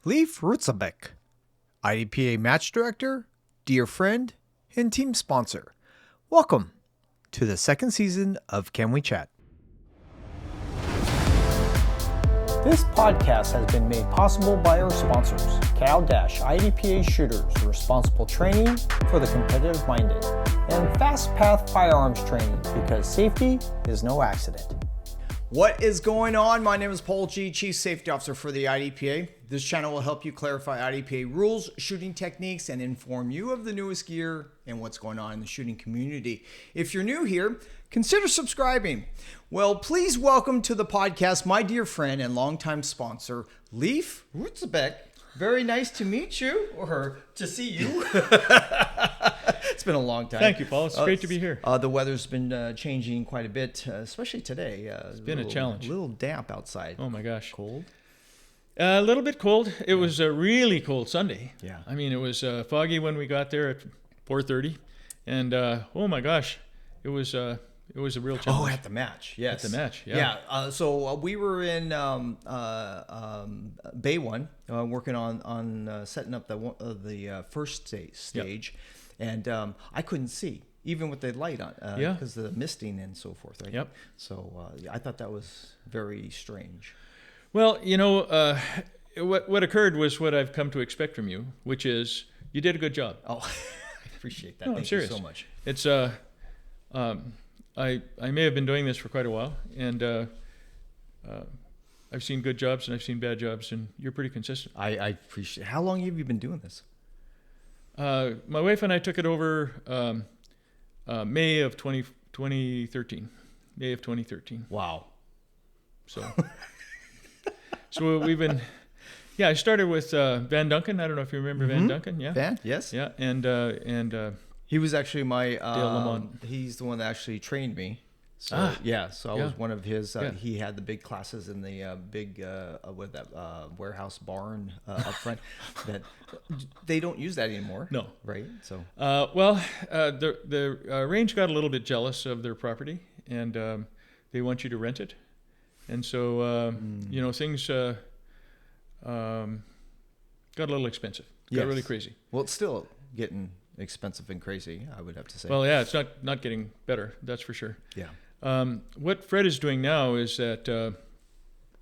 Lief Rutzebeck, IDPA Match Director, dear friend, and team sponsor. Welcome to the second season of Can We Chat? This podcast has been made possible by our sponsors, Ca-Idpashooters, responsible training for the competitive-minded, and Fast Path Firearms Training, because safety is no accident. What is going on? My name is Paul G., Chief Safety Officer for the IDPA. This channel will help you clarify IDPA rules, shooting techniques, and inform you of the newest gear and what's going on in the shooting community. If you're new here, consider subscribing. Well, please welcome to the podcast my dear friend and longtime sponsor, Lief Rutzebeck. Very nice to meet you, or to see you. It's been a long time. Thank you, Paul. It's great to be here. The weather's been changing quite a bit, especially today. It's been a challenge. A little damp outside. Oh my gosh. Cold? A little bit cold. It was a really cold Sunday. Yeah. I mean, it was foggy when we got there at 4:30, and oh my gosh, it was a real challenge. Oh, at the match, yes. At the match, yeah. Yeah. So we were in Bay One, working on setting up the first stage, and I couldn't see even with the light on, because of the misting and so forth. Right? Yep. So I thought that was very strange. Well, you know, what occurred was what I've come to expect from you, which is you did a good job. Oh, I appreciate that. No, Thank I'm you serious. so much. It's I may have been doing this for quite a while, and I've seen good jobs and I've seen bad jobs, and you're pretty consistent. I appreciate it. How long have you been doing this? My wife and I took it over May of 2013. May of 2013. Wow. So we've been, I started with Van Duncan. I don't know if you remember Van Duncan. Yeah. Van? Yes. Yeah, and he was actually my. Dale Lamont. He's the one that actually trained me. So so I was one of his. He had the big classes in the big with that warehouse barn up front. That they don't use that anymore. No. Right. So. The range got a little bit jealous of their property, and they want you to rent it, and so you know, things got a little expensive. Got really crazy. Well, it's still getting expensive and crazy, I would have to say. Well, yeah, it's not getting better, that's for sure. Yeah. What Fred is doing now is that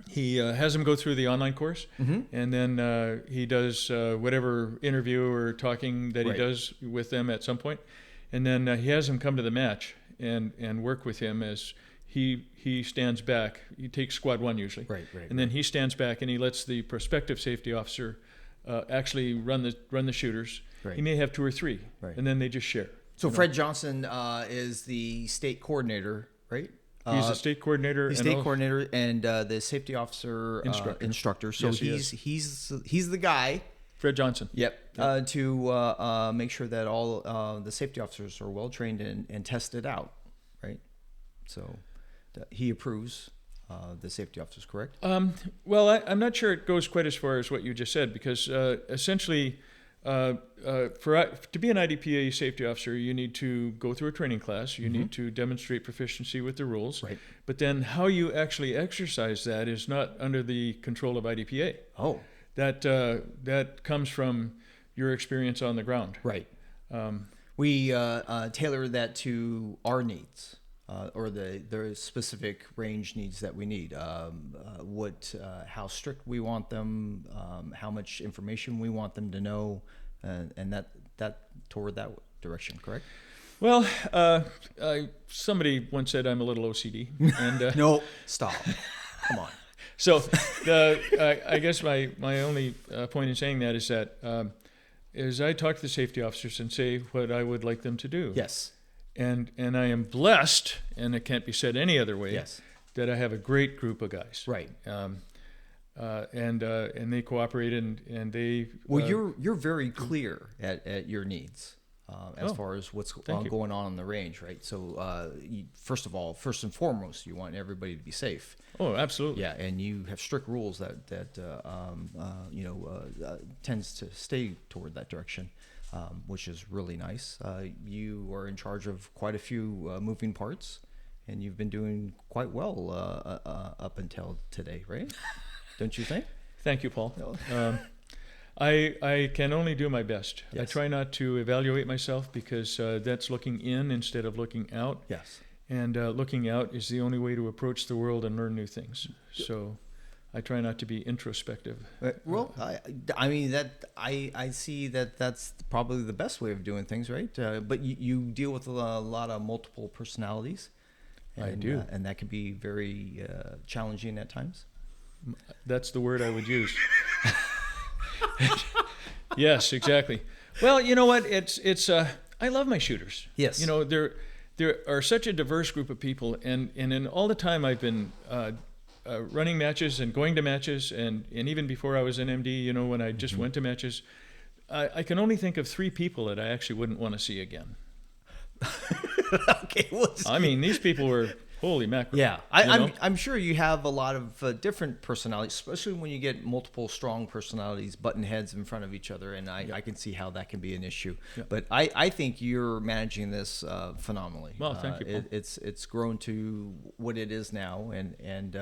he has them go through the online course, and then he does whatever interview or talking that he does with them at some point, and then he has them come to the match and work with him as he stands back. He takes squad one usually, and then he stands back and he lets the prospective safety officer actually run the shooters. He may have two or three, and then they just share. So Fred Johnson is the state coordinator, right? He's the state coordinator. He's state coordinator and the safety officer instructor. So he's the guy. Fred Johnson. Yep. To make sure that all the safety officers are well trained and tested out, right? So he approves the safety officers, correct? Well, I'm not sure it goes quite as far as what you just said, because essentially, to be an IDPA safety officer, you need to go through a training class. You need to demonstrate proficiency with the rules. Right. But then how you actually exercise that is not under the control of IDPA. Oh. That comes from your experience on the ground. Right. We tailor that to our needs. Or the specific range needs that we need, how strict we want them, how much information we want them to know, and that toward that direction, correct? Well, somebody once said I'm a little OCD, and no, stop, come on. So I guess my only point in saying that is that is I talk to the safety officers and say what I would like them to do. Yes. And I am blessed, and it can't be said any other way, that I have a great group of guys. Right. And they cooperate and they. Well, you're very clear at your needs as far as what's going on in the range, right? So first and foremost, you want everybody to be safe. Oh, absolutely. Yeah, and you have strict rules that tends to stay toward that direction. Which is really nice. You are in charge of quite a few moving parts, and you've been doing quite well up until today, right? Don't you think? Thank you, Paul. I can only do my best. Yes. I try not to evaluate myself because that's looking in instead of looking out. Yes. And looking out is the only way to approach the world and learn new things. So I try not to be introspective. Well, I mean that I see that that's probably the best way of doing things, right? But you deal with a lot of multiple personalities. And, I do, and that can be very challenging at times. That's the word I would use. Yes, exactly. Well, you know what? It's I love my shooters. Yes. You know, there are such a diverse group of people, and in all the time I've been running matches and going to matches, and even before I was an MD, you know, when I just went to matches, I can only think of 3 people that I actually wouldn't want to see again. Okay. Well, I mean, these people were holy mackerel. yeah, I'm sure you have a lot of different personalities, especially when you get multiple strong personalities button heads in front of each other, and I can see how that can be an issue. Yeah. But I think you're managing this phenomenally. Well, thank you, Paul. It's grown to what it is now, and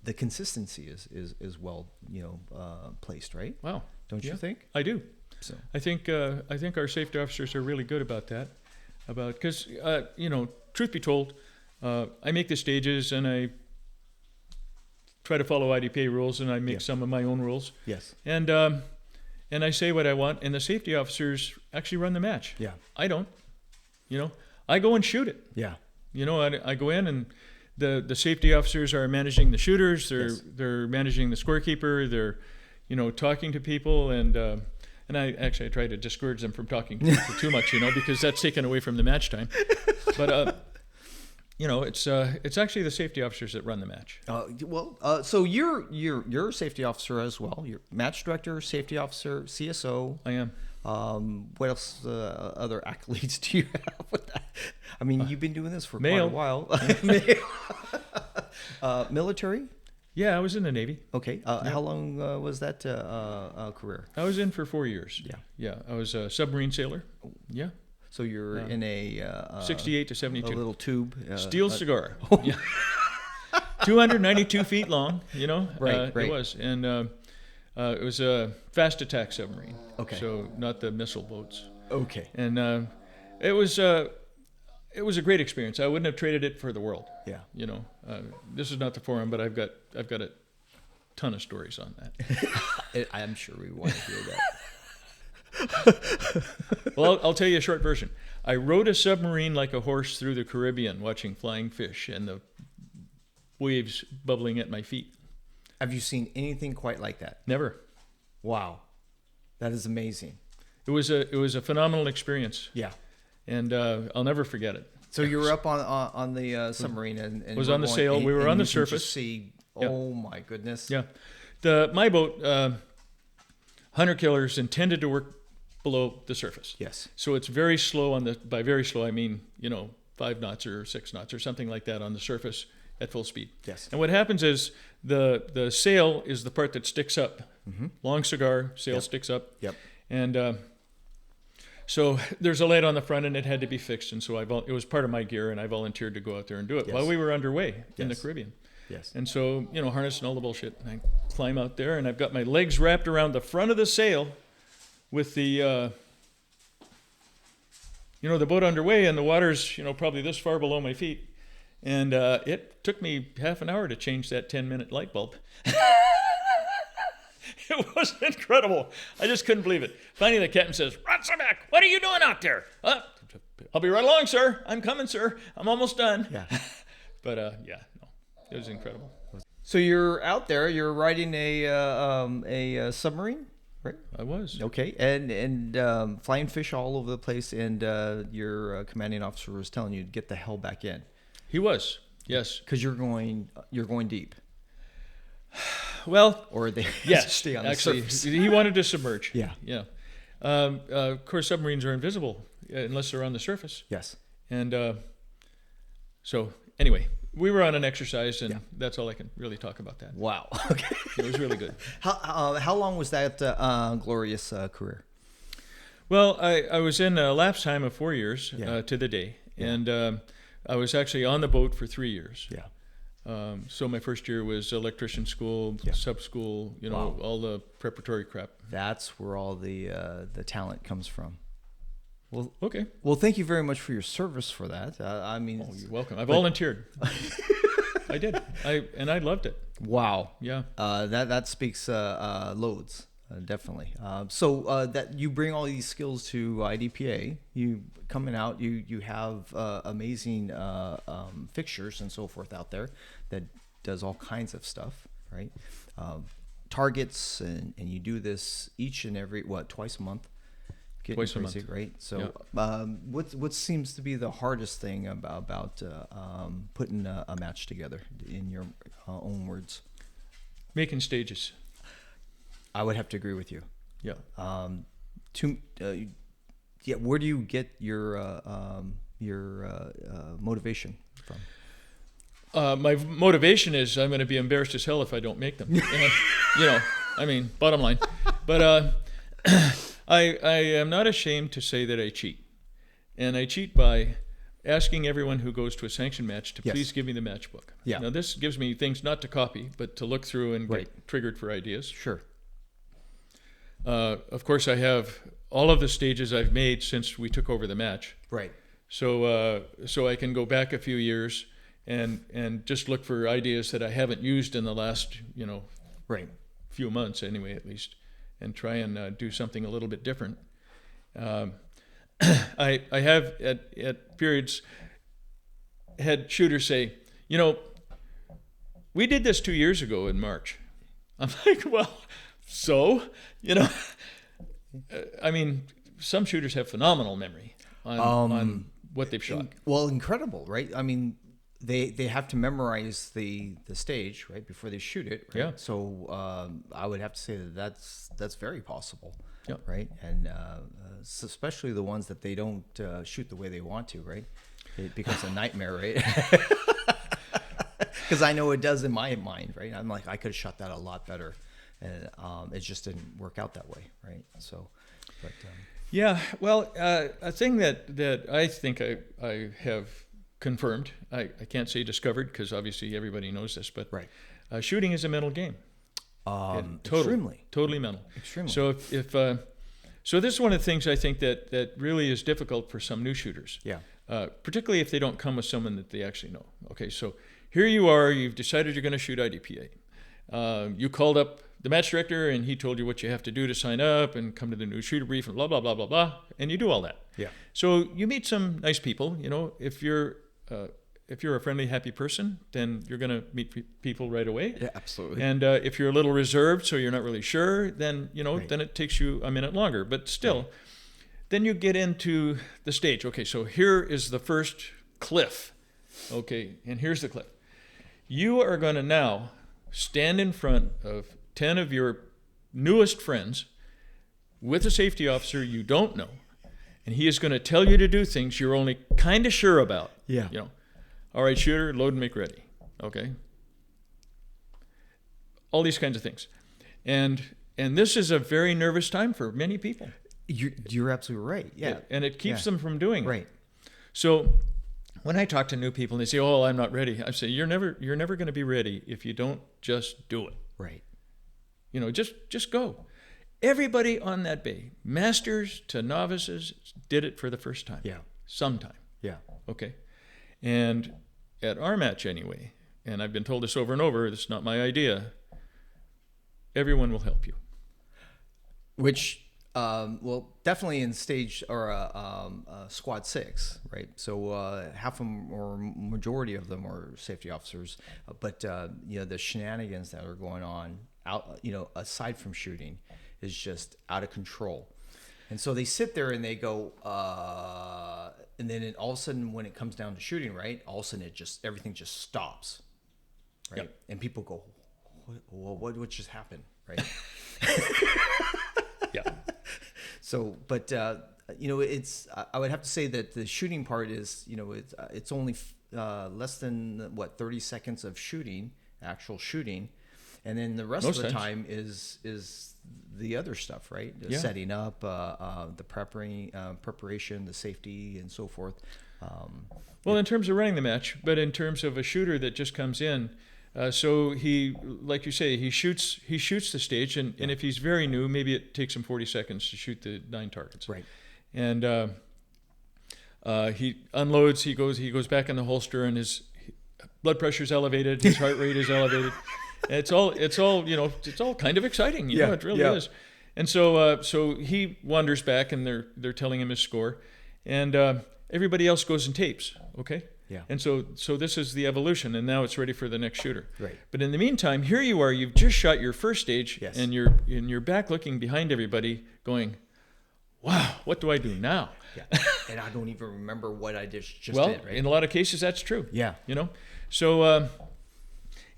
the consistency is well, you know, placed, right? Wow. Don't you think? I do. So I think our safety officers are really good about that. Because you know, truth be told, I make the stages and I try to follow IDPA rules, and I make some of my own rules. Yes. And I say what I want, and the safety officers actually run the match. Yeah. I don't. You know, I go and shoot it. Yeah. You know, I go in, and the safety officers are managing the shooters. They're managing the scorekeeper. They're, you know, talking to people, and I try to discourage them from talking too much, you know, because that's taken away from the match time. But you know, it's actually the safety officers that run the match. So you're a safety officer as well. You're match director, safety officer, CSO. I am. What else? Other accolades do you have with that? I mean, you've been doing this for Mail. quite a while. Military. Yeah, I was in the Navy. Okay. How long was that career? I was in for 4 years. Yeah. Yeah, I was a submarine sailor. Yeah. So you're in a 68 to 72. a little tube. Steel cigar. Yeah. 292 feet long, you know. Right. It was. And it was a fast attack submarine. Okay. So not the missile boats. Okay. And it was a great experience. I wouldn't have traded it for the world. Yeah. You know, this is not the forum, but I've got a ton of stories on that. I'm sure we want to hear that. Well, I'll tell you a short version. I rode a submarine like a horse through the Caribbean, watching flying fish and the waves bubbling at my feet. Have you seen anything quite like that? Never. Wow, that is amazing. It was a phenomenal experience. Yeah. And I'll never forget it. So you were up on the submarine and was on the sail. We were on the surface. See, oh my goodness. Yeah. My boat, hunter killers intended to work below the surface. Yes. So it's very slow by very slow I mean, you know, 5 knots or 6 knots or something like that on the surface at full speed. Yes. And what happens is the sail is the part that sticks up. Mm-hmm. Long cigar, sail sticks up. Yep. And so there's a light on the front, and it had to be fixed. And so it was part of my gear, and I volunteered to go out there and do it while we were underway in the Caribbean. Yes. And so, you know, harness and all the bullshit. And I climb out there, and I've got my legs wrapped around the front of the sail with the, you know, the boat underway, and the water's, you know, probably this far below my feet. And it took me half an hour to change that 10-minute light bulb. It was incredible. I just couldn't believe it. Finally, the captain says, "Rutzebeck, what are you doing out there?" "I'll be right along, sir. I'm coming, sir. I'm almost done." Yeah. But it was incredible. So you're out there. You're riding a submarine, right? I was. Okay, and flying fish all over the place, and your commanding officer was telling you to get the hell back in. He was. Yes. Because you're going deep. Well, or they stay on the surface. He wanted to submerge. Yeah. Yeah. Of course, submarines are invisible unless they're on the surface. Yes. And so anyway, we were on an exercise, and that's all I can really talk about that. Wow. Okay. It was really good. How long was that glorious career? Well, I was in a lapse time of 4 years to the day, and I was actually on the boat for 3 years. Yeah. So my first year was electrician school, sub school, Wow. all the preparatory crap. That's where all the talent comes from. Well, Okay. Well, thank you very much for your service for that. I mean, You're welcome. I volunteered. I did. I loved it. Wow. Yeah. That speaks loads, definitely. So that you bring all these skills to IDPA. You coming out. You have amazing fixtures and so forth out there that does all kinds of stuff, right? Targets and you do this each and every twice a month. Twice a month, right? So, what seems to be the hardest thing about putting a match together, in your own words? Making stages. I would have to agree with you. Yeah. Where do you get your motivation from? My motivation is I'm going to be embarrassed as hell if I don't make them. Bottom line. But I am not ashamed to say that I cheat. And I cheat by asking everyone who goes to a sanctioned match to please give me the match book. Yeah. Now, this gives me things not to copy, but to look through and get triggered for ideas. Sure. Of course, I have all of the stages I've made since we took over the match. Right. So I can go back a few years and just look for ideas that I haven't used in the last, few months anyway, at least, and try and do something a little bit different. I have at periods had shooters say, we did this 2 years ago in March. I'm like, well, so, some shooters have phenomenal memory on what they've shot. Well, incredible, right? I mean, they have to memorize the stage right before they shoot it. Right? Yeah. So I would have to say that's very possible. Yeah. Right. And especially the ones that they don't shoot the way they want to. Right. It becomes a nightmare. Right. Because I know it does in my mind. Right. I'm like, I could have shot that a lot better, and it just didn't work out that way. Right. So, but yeah. Well, a thing that I think I have confirmed, I can't say discovered because obviously everybody knows this, but shooting is a mental game. Totally mental. Extremely. So so this is one of the things I think that really is difficult for some new shooters. Yeah. Particularly if they don't come with someone that they actually know. Okay, so here you are, you've decided you're going to shoot IDPA. You called up the match director and he told you what you have to do to sign up and come to the new shooter brief and blah, blah, blah, blah, blah. And you do all that. Yeah. So you meet some nice people. If you're a friendly, happy person, then you're going to meet people right away. Yeah, absolutely. And if you're a little reserved, so you're not really sure, then then it takes you a minute longer. But still, then you get into the stage. Okay, so here is the first cliff. Okay, and here's the cliff. You are going to now stand in front of 10 of your newest friends with a safety officer you don't know, and he is going to tell you to do things you're only kind of sure about. Yeah. All right, shooter, load and make ready. Okay. All these kinds of things. And this is a very nervous time for many people. You're absolutely right. Yeah. And it keeps them from doing it. Right. So when I talk to new people and they say, "Oh, I'm not ready," I say, "You're never going to be ready if you don't just do it." Right. Just go. Everybody on that bay, masters to novices, did it for the first time. Yeah. Sometime. Yeah. Okay. And at our match anyway, and I've been told this over and over, it's not my idea, everyone will help you. Which, definitely in stage or squad 6, right? So half of them or majority of them are safety officers, but the shenanigans that are going on out, aside from shooting, is just out of control. And so they sit there and they go, and then all of a sudden when it comes down to shooting, right, all of a sudden everything just stops, right? Yep. And people go, what just happened, right? Yeah. So, but it's I would have to say that the shooting part is it's only less than 30 seconds of actual shooting, and then the rest of the time is the other stuff, right? The setting up, the preparation, the safety, and so forth. Well, in terms of running the match, but in terms of a shooter that just comes in, so he, like you say, he shoots the stage, and if he's very new, maybe it takes him 40 seconds to shoot the 9 targets. Right. And he unloads. He goes back in the holster, and his blood pressure's elevated. His heart rate is elevated. And it's all it's all kind of exciting. You know, it really is. And so he wanders back, and they're telling him his score, and everybody else goes and tapes. Okay. Yeah. And so this is the evolution, and now it's ready for the next shooter. Right. But in the meantime, here you are. You've just shot your first stage, and you're back looking behind everybody, going, "Wow, what do I do now?" Yeah. And I don't even remember what I just did. Well, Right? in a lot of cases, that's true. Yeah. You know. So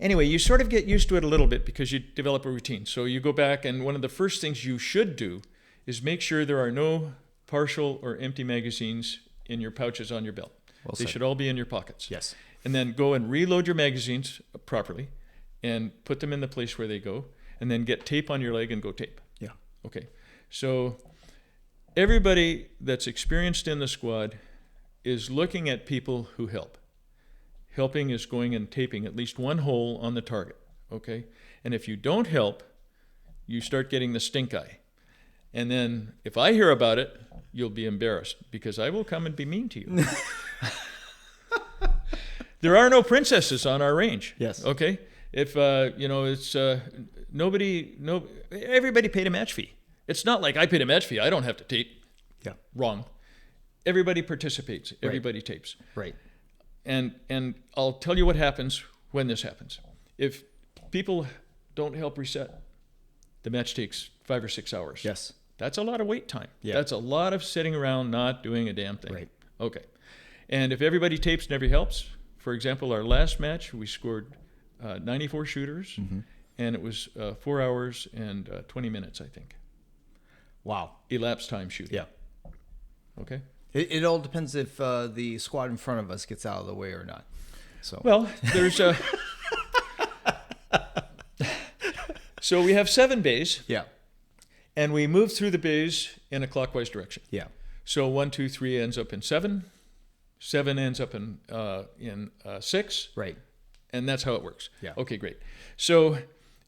anyway, you sort of get used to it a little bit because you develop a routine. So you go back, and one of the first things you should do is make sure there are no partial or empty magazines in your pouches on your belt. Well they said. should all be in your pockets. Yes. And then go and reload your magazines properly and put them in the place where they go, and then get tape on your leg and go tape. Yeah. Okay. So everybody that's experienced in the squad is looking at people who help. Helping is going and taping at least one hole on the target. Okay. And if you don't help, you start getting the stink eye. And then if I hear about it, you'll be embarrassed because I will come and be mean to you. There are no princesses on our range. Yes. Okay. If it's everybody paid a match fee. It's not like I paid a match fee. I don't have to tape. Yeah. Wrong. Everybody participates. Everybody tapes. Right. And I'll tell you what happens when this happens. If people don't help reset, the match takes 5 or 6 hours. Yes. That's a lot of wait time. Yeah. That's a lot of sitting around not doing a damn thing. Right. Okay. And if everybody tapes and everybody helps, for example, our last match, we scored 94 shooters, and it was 4 hours and 20 minutes, I think. Wow. Elapsed time shooting. Yeah. Okay. It all depends if the squad in front of us gets out of the way or not. So. Well, there's so we have 7 bays. Yeah. And we move through the bays in a clockwise direction. Yeah. So 1, 2, 3 ends up in 7. 7 ends up in 6. Right. And that's how it works. Yeah. Okay, great. So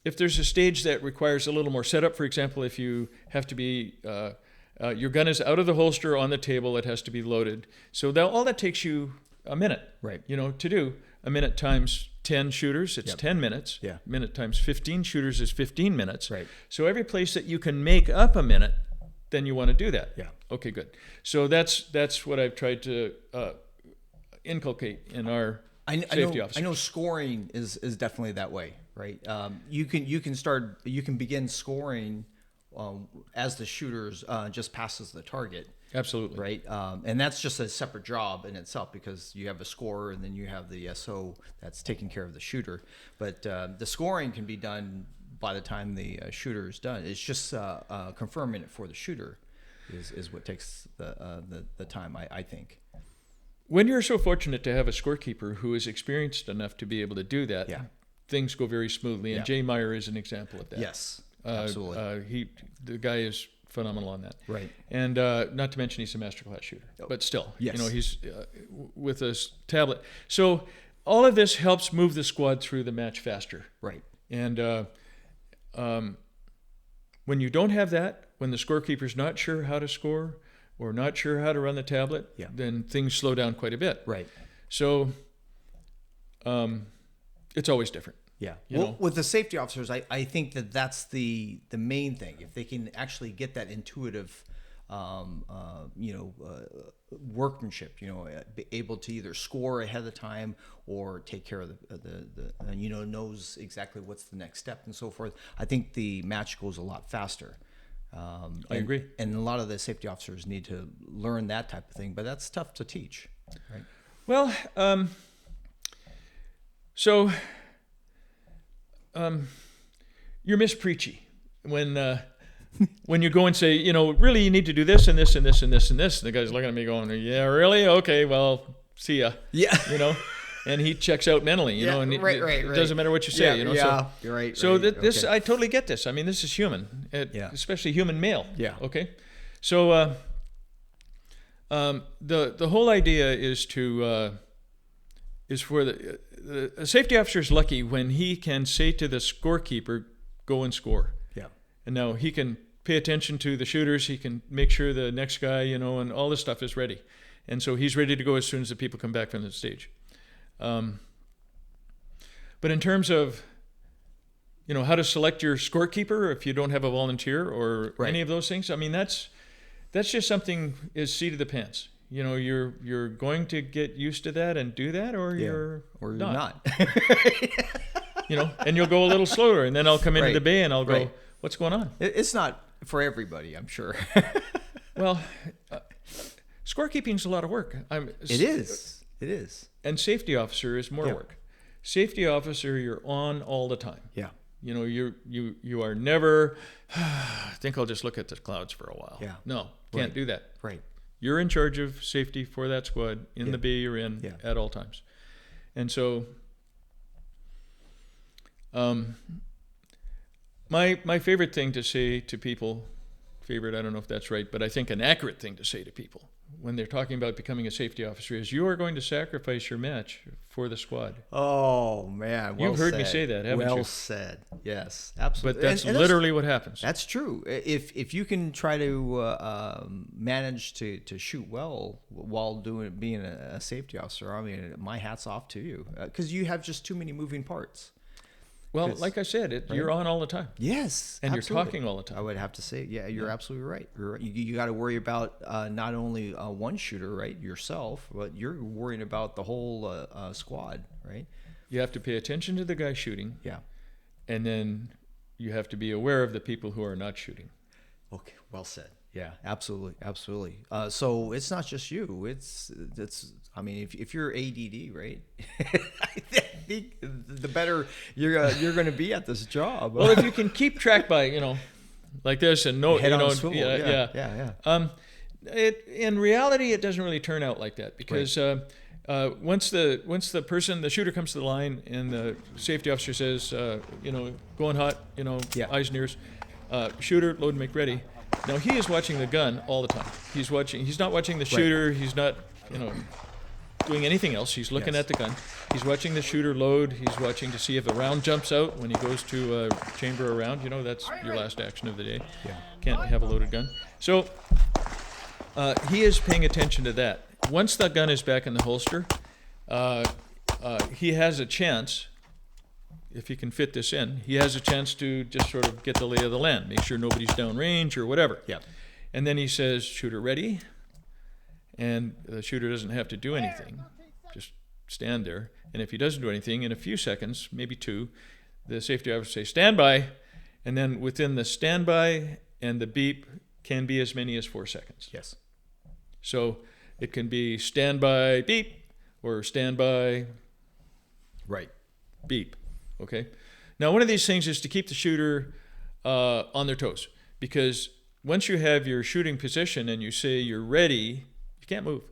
if there's a stage that requires a little more setup, for example, if you have to be, your gun is out of the holster on the table, it has to be loaded. So all that takes you a minute. Right. To do. A minute times 10 shooters, it's 10 minutes. Yeah. Minute times 15 shooters is 15 minutes. Right. So every place that you can make up a minute, then you want to do that. Yeah. Okay, good. So that's what I've tried to inculcate in our safety officers. I know scoring is definitely that way, right? You can begin scoring as the shooters just passes the target. Absolutely. Right. And that's just a separate job in itself because you have a scorer and then you have the SO that's taking care of the shooter. But the scoring can be done by the time the shooter is done. It's just confirming it for the shooter is what takes the time, I think. When you're so fortunate to have a scorekeeper who is experienced enough to be able to do that, things go very smoothly. And Jay Meyer is an example of that. Yes, absolutely. The guy is phenomenal on that. Right. And not to mention he's a masterclass shooter. But still, he's with a tablet. So all of this helps move the squad through the match faster. Right. And when you don't have that, when the scorekeeper's not sure how to score or not sure how to run the tablet, then things slow down quite a bit. Right. So it's always different. Yeah. With the safety officers, I think that's the main thing. If they can actually get that intuitive, workmanship, be able to either score ahead of time or take care of the knows exactly what's the next step and so forth. I think the match goes a lot faster. I agree. And a lot of the safety officers need to learn that type of thing, but that's tough to teach. Right. Well, so you're Miss Preachy when you go and say, really you need to do this and this and this and this and this. And the guy's looking at me going, yeah, really? Okay, well, see ya. Yeah. And he checks out mentally, and it doesn't matter what you say, Yeah, So, you're right. So right. this, Okay. I totally get this. I mean, this is human, especially human male. Yeah. Okay. So The whole idea is for the safety officer is lucky when he can say to the scorekeeper, "Go and score." Yeah. And now he can pay attention to the shooters. He can make sure the next guy, and all this stuff is ready. And so he's ready to go as soon as the people come back from the stage. But in terms of, how to select your scorekeeper if you don't have a volunteer or any of those things, I mean, that's just something is seat of the pants. You're going to get used to that and do that, or you're not. And you'll go a little slower, and then I'll come into the bay and I'll go, "What's going on?" It's not for everybody, I'm sure. Well, scorekeeping's a lot of work. It is. And safety officer is more work. Safety officer, you're on all the time. Yeah. You are never, I think I'll just look at the clouds for a while. Yeah. No, can't do that. Right. You're in charge of safety for that squad in the bay you're in at all times. And so my favorite thing to say to people, I don't know if that's right, but I think an accurate thing to say to people when they're talking about becoming a safety officer is, you are going to sacrifice your match for the squad. Oh, man. You've heard me say that, haven't you? Well said. Yes, absolutely. But that's literally what happens. That's true. If you can try to manage to shoot well while being a safety officer, I mean, my hat's off to you, because you have just too many moving parts. Well, like I said, you're on all the time. Yes, and absolutely. You're talking all the time. I would have to say, you're absolutely right. You got to worry about not only one shooter, right, yourself, but you're worrying about the whole squad, right? You have to pay attention to the guy shooting. Yeah. And then you have to be aware of the people who are not shooting. Okay, well said. Yeah, absolutely. So it's not just you. It's. I mean, if you're ADD, right? I think the better you're going to be at this job. Well, if you can keep track by like this and head on swivel. Yeah. In reality, it doesn't really turn out like that, because once the shooter comes to the line and the safety officer says, going hot, eyes and ears, shooter, load and make ready. Now he is watching the gun all the time. He's not watching the shooter. He's not, doing anything else. He's looking at the gun. He's watching the shooter load. He's watching to see if a round jumps out when he goes to chamber a round. That's your last action of the day. Yeah. Can't have a loaded gun. So he is paying attention to that. Once the gun is back in the holster, he has a chance, if he can fit this in, he has a chance to just sort of get the lay of the land, make sure nobody's downrange or whatever. Yeah. And then he says, "Shooter ready." And the shooter doesn't have to do anything, just stand there. And if he doesn't do anything, in a few seconds, maybe 2, the safety officer say, "Stand by." And then within the standby and the beep can be as many as 4 seconds. Yes. So it can be standby beep or standby beep. Okay. Now, one of these things is to keep the shooter on their toes, because once you have your shooting position and you say you're ready, you can't move.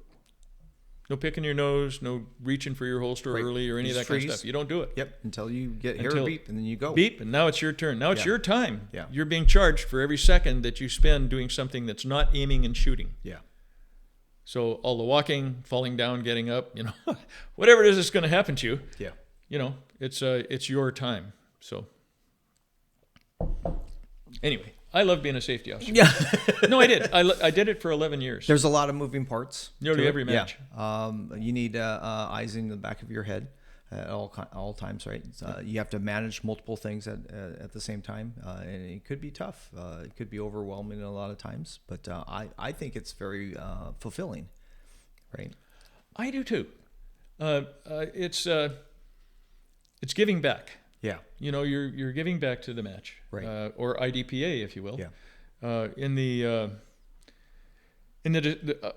No picking your nose, no reaching for your holster early or any of that kind of stuff. You don't do it. Yep, until you hear a beep, and then you go. Beep, and now it's your turn. Now it's your time. Yeah. You're being charged for every second that you spend doing something that's not aiming and shooting. Yeah. So all the walking, falling down, getting up, whatever it is that's going to happen to you, it's your time. So anyway, I love being a safety officer. Yeah. No, I did. I did it for 11 years. There's a lot of moving parts. Nearly every match. Yeah. You need eyes in the back of your head at all times, right? You have to manage multiple things at the same time, and it could be tough. It could be overwhelming a lot of times, but I think it's very fulfilling, right? I do too. It's giving back. Yeah. You're giving back to the match, right? Or IDPA, if you will. Yeah. Of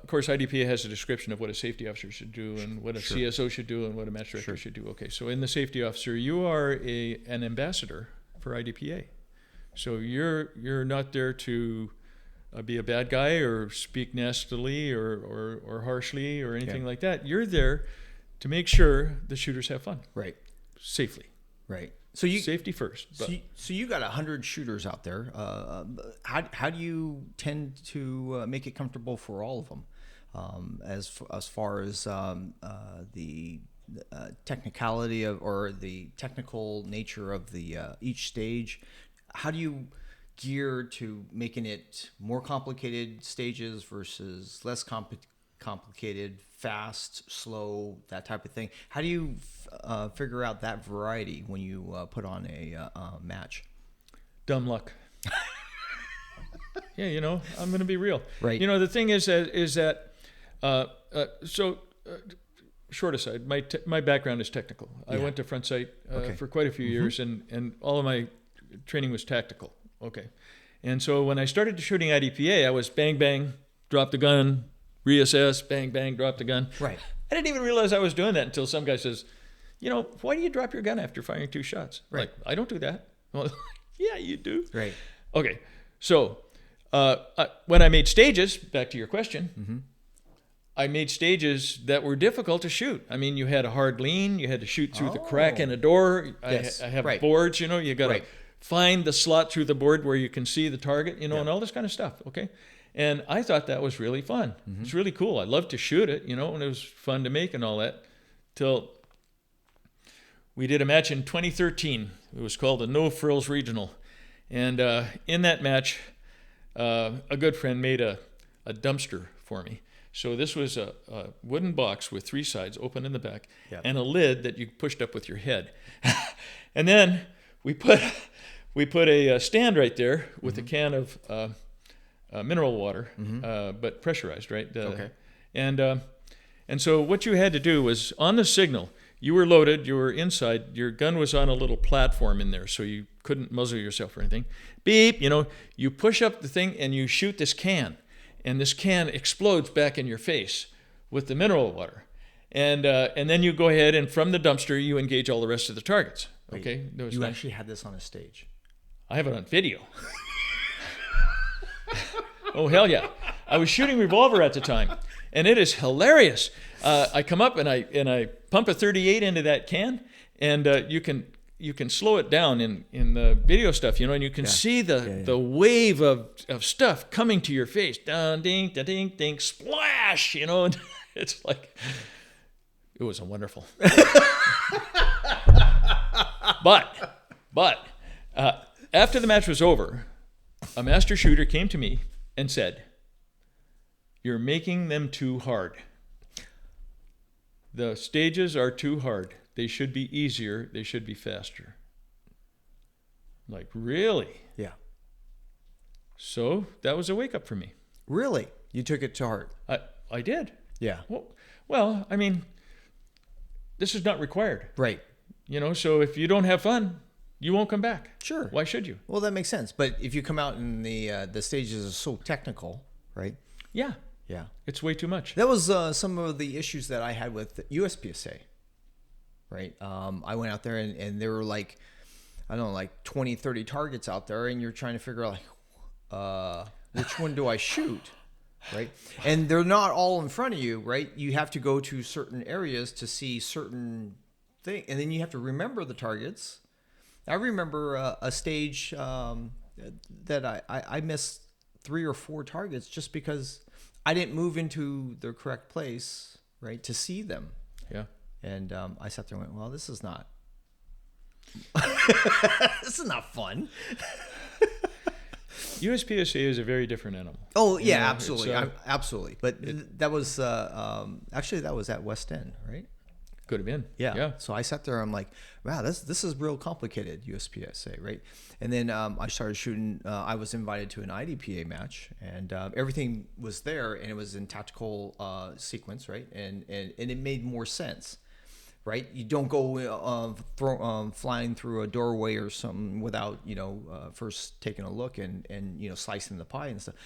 course, IDPA has a description of what a safety officer should do and what a CSO should do and what a match director should do. Okay, so in the safety officer, you are an ambassador for IDPA. So you're not there to be a bad guy or speak nastily or harshly or anything like that. You're there to make sure the shooters have fun. Right. Safely. Right. So safety first. So you got 100 shooters out there. How do you tend to make it comfortable for all of them? as far as the technicality of, or the technical nature of the each stage? How do you gear to making it more complicated stages versus less complicated, fast, slow, that type of thing? How do you figure out that variety when you put on a match? Dumb luck. Yeah, I'm going to be real. Right. The thing is that short aside, my background is technical. I went to front sight for quite a few years, and all of my training was tactical. Okay. And so when I started shooting IDPA, I was bang, bang, drop the gun, reassess, bang, bang, drop the gun. Right. I didn't even realize I was doing that until some guy says, why do you drop your gun after firing 2 shots? Right. Like, I don't do that. Well, yeah, you do. Right. Okay. So when I made stages, back to your question, I made stages that were difficult to shoot. I mean, you had a hard lean, you had to shoot through the crack in a door. Yes. I have Right. boards, you got to Right. find the slot through the board where you can see the target, and all this kind of stuff, okay? And I thought that was really fun. It's really cool. I loved to shoot it, and it was fun to make and all that, till we did a match in 2013. It was called the No Frills Regional. And in that match, a good friend made a dumpster for me. So this was a wooden box with 3 sides open in the back, and a lid that you pushed up with your head. And then we put a stand right there with a can of mineral water, but pressurized, right? Okay. And so what you had to do was, on the signal, you were loaded, you were inside, your gun was on a little platform in there, so you couldn't muzzle yourself or anything. Beep, you push up the thing and you shoot this can, and this can explodes back in your face with the mineral water. And then you go ahead and from the dumpster, you engage all the rest of the targets. Okay? You actually had this on a stage? I have it on video. Oh, hell yeah. I was shooting revolver at the time, and it is hilarious. I come up and I pump a 38 into that can, and you can slow it down in the video stuff, and you can see the wave of stuff coming to your face. Dun, ding, da, ding, ding, splash, and it's like, it was wonderful. But after the match was over, a master shooter came to me and said, "You're making them too hard. The stages are too hard. They should be easier. They should be faster." I'm like, really? Yeah. So that was a wake up for me. Really? You took it to heart? I did. Yeah. Well, I mean, this is not required. Right. So if you don't have fun, you won't come back. Sure. Why should you? Well, that makes sense. But if you come out and the stages are so technical, right? Yeah. Yeah. It's way too much. That was some of the issues that I had with USPSA, right? I went out there and there were like, I don't know, like 20, 30 targets out there, and you're trying to figure out like, which one do I shoot, right? And they're not all in front of you, right? You have to go to certain areas to see certain things, and then you have to remember the targets. I remember a stage that I missed 3 or 4 targets just because I didn't move into the correct place, right, to see them. Yeah. And I sat there and went, well, this is not fun. USPSA is a very different animal. Oh, yeah, absolutely. Absolutely. But that was, actually, that was at West End, right? Could have been. Yeah. So I sat there, I'm like, wow, this is real complicated, USPSA, right? And then I started shooting, I was invited to an IDPA match, and everything was there, and it was in tactical sequence, right? And it made more sense, right? You don't go flying through a doorway or something without, first taking a look and slicing the pie and stuff.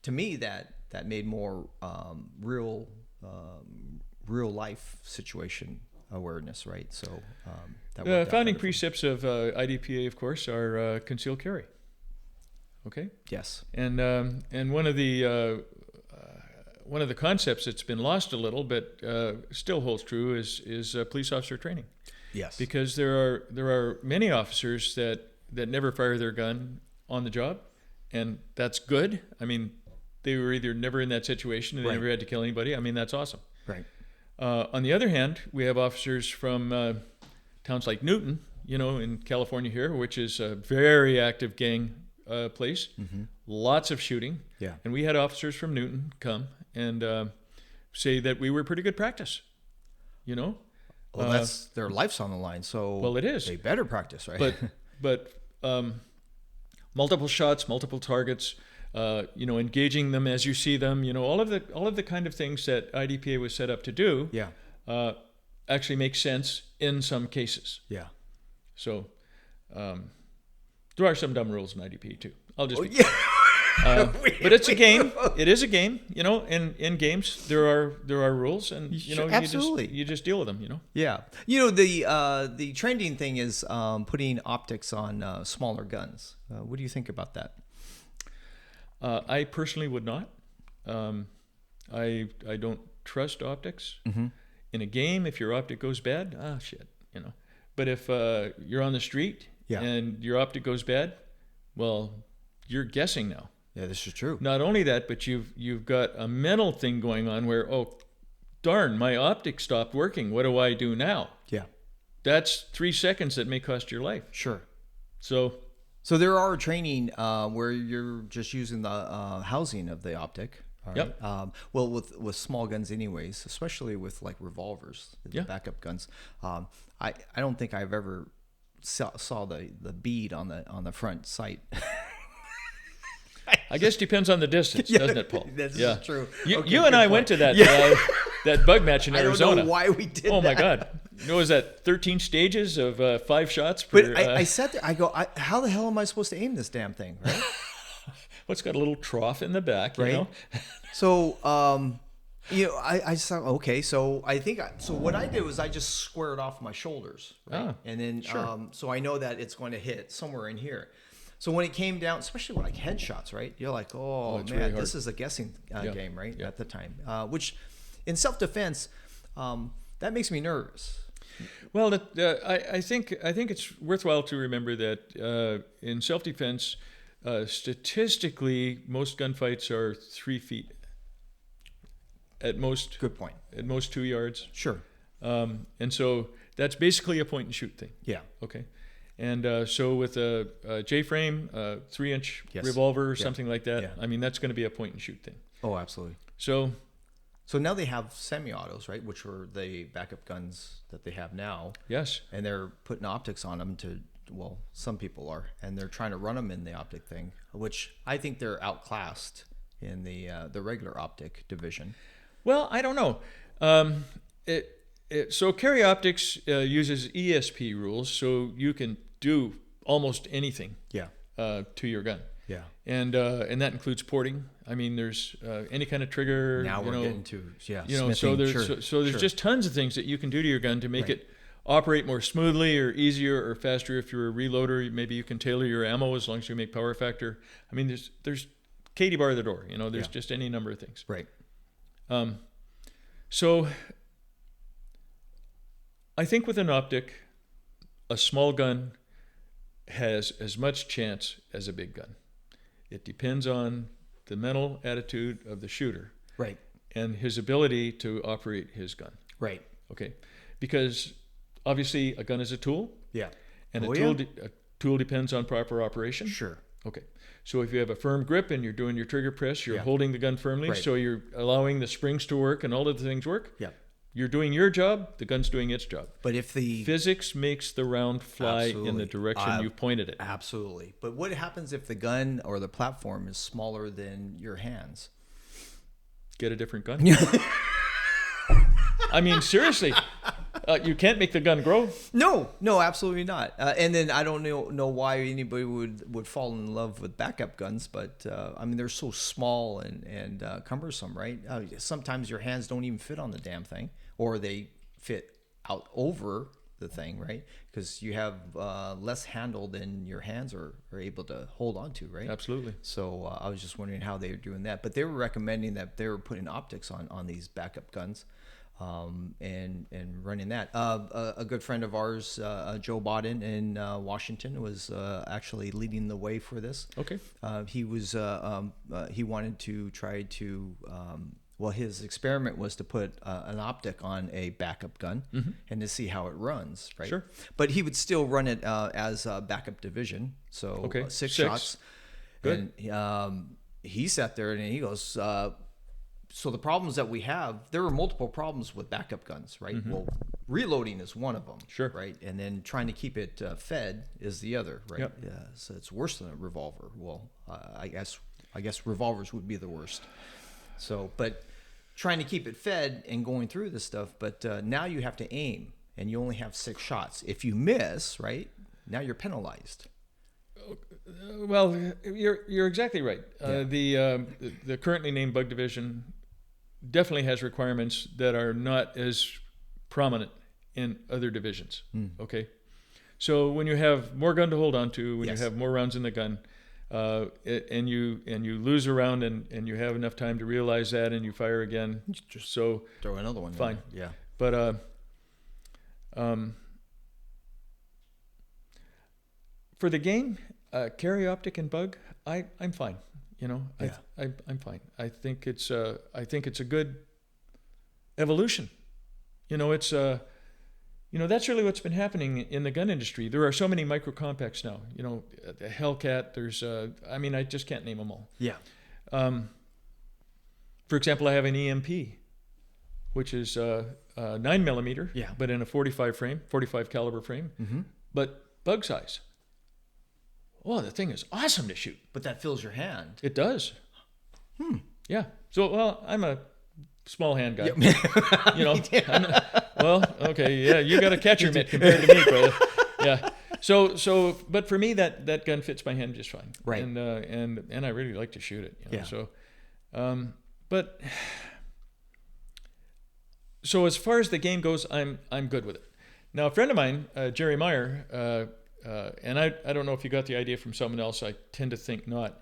To me, that made more real life situation awareness, right? So that founding precepts of IDPA, of course, are concealed carry. Okay. Yes. And one of the concepts that's been lost a little, but still holds true, is police officer training. Yes. Because there are many officers that never fire their gun on the job, and that's good. I mean, they were either never in that situation and they Right. never had to kill anybody. I mean, that's awesome. Right. On the other hand, we have officers from towns like Newton, in California here, which is a very active gang place. Lots of shooting. Yeah. And we had officers from Newton come and say that we were pretty good practice. Well, that's their life's on the line, so Well, it is. they better practice, right? But multiple shots, multiple targets, engaging them as you see them, all of the kind of things that IDPA was set up to do, yeah, actually make sense in some cases. yeah. So there are some dumb rules in IDPA too. I'll just. Yeah. But it's a game. It is a game. In games there are rules, and Absolutely. you just deal with them. Yeah. The trending thing is putting optics on smaller guns. What do you think about that? I personally would not. I don't trust optics. In a game. If your optic goes bad, shit. But if you're on the street Yeah. and your optic goes bad, well, you're guessing now. Yeah, this is true. Not only that, but you've got a mental thing going on where, oh, darn, my optic stopped working. What do I do now? Yeah. That's 3 seconds that may cost your life. Sure. So So there are training where you're just using the housing of the optic. All right. Yep. Well, with small guns, anyways, especially with like revolvers, the Yeah. backup guns. I don't think I've ever saw the bead on the front sight. I guess depends on the distance, doesn't it, Paul? That's yeah. true. You, Okay, you and good I point. went to that Yeah. that bug match in I don't Arizona. know why we did that. Oh my God! Was that 13 stages of 5 shots? Per, But I sat there. I go, how the hell am I supposed to aim this damn thing? Right. well, it's got a little trough in the back, you Right. know. So, I just thought, okay, so I think, so what I did was I just squared off my shoulders, right? And then, sure. so I know that it's going to hit somewhere in here. So when it came down, especially with like headshots, right? You're like, oh it's man, really hard. this is a guessing game, right? Yeah. At the time, which in self-defense, that makes me nervous. Well, I think it's worthwhile to remember that in self-defense, statistically, most gunfights are 3 feet. At most, Good point. At most 2 yards. Sure. And so that's basically a point and shoot thing. Yeah. Okay. And so with a J-frame, 3-inch Yes. revolver or Yeah. something like that, Yeah. I mean, that's going to be a point and shoot thing. Oh, absolutely. So So now they have semi-autos, right? Which were the backup guns that they have now. yes, And they're putting optics on them well, some people are, and they're trying to run them in the optic thing, which I think they're outclassed in the regular optic division. well, I don't know. So Carry Optics uses ESP rules, so you can do almost anything Yeah. to your gun. Yeah. And that includes porting. I mean, there's any kind of trigger. Now we're getting to smithing. So there's Sure. there's just tons of things that you can do to your gun to make Right. it operate more smoothly or easier or faster. If you're a reloader, maybe you can tailor your ammo as long as you make power factor. I mean, there's Katie bar the door. There's Yeah. just any number of things. Right. So I think with an optic, a small gun has as much chance as a big gun. It depends on the mental attitude of the shooter Right. and his ability to operate his gun. Right. Okay, because obviously a gun is a tool, Yeah. and Oh, a tool depends on proper operation. Sure. Okay, so if you have a firm grip and you're doing your trigger press, you're Yeah. holding the gun firmly, Right. so you're allowing the springs to work and all of the things work. Yeah. You're doing your job, the gun's doing its job. But if the Physics makes the round fly in Absolutely. the direction you pointed it. Absolutely. But what happens if the gun or the platform is smaller than your hands? Get a different gun. I mean, seriously, you can't make the gun grow. No, absolutely not. And then I don't know why anybody would fall in love with backup guns, but I mean they're so small and cumbersome, right? Sometimes your hands don't even fit on the damn thing, or they fit out over the thing, right? Because you have less handle than your hands are able to hold on to, right? Absolutely. So I was just wondering how they were doing that, but they were recommending that they were putting optics on these backup guns. and running that. A good friend of ours, Joe Bodden in Washington, was actually leading the way for this. Okay. He wanted to try to. Well, his experiment was to put an optic on a backup gun and to see how it runs, right? Sure. But he would still run it as a backup division, so six shots. Good. And he sat there and he goes, so the problems that we have, there are multiple problems with backup guns, right? Well, reloading is one of them, Sure. right? And then trying to keep it fed is the other, right? Yep. Yeah, so it's worse than a revolver. Well, I guess revolvers would be the worst. So, but trying to keep it fed and going through this stuff, but now you have to aim, and you only have 6 shots. If you miss, right, now you're penalized. Well, you're exactly right. The currently named Bug Division definitely has requirements that are not as prominent in other divisions. Okay, so when you have more gun to hold on to, when you have more rounds in the gun, and you lose a round and you have enough time to realize that and you fire again, Just so throw another one. fine. Yeah. But for the game, carry optic and bug, I'm fine. You know, I'm fine. I think it's a good evolution. You know, it's that's really what's been happening in the gun industry. There are so many micro compacts now. You know, the Hellcat. There's I just can't name them all. Yeah. For example, I have an EMP, which is 9mm, but in a 45 caliber frame, but bug size. Oh, the thing is awesome to shoot. But that fills your hand. It does. Yeah. So, well, I'm a small hand guy. You know. You got a catcher mitt compared to me, brother. Yeah. So, but for me, that gun fits my hand just fine. Right. And I really like to shoot it. You know? Yeah. So, so as far as the game goes, I'm good with it. Now, a friend of mine, Jerry Meyer, and I don't know if you got the idea from someone else. I tend to think not.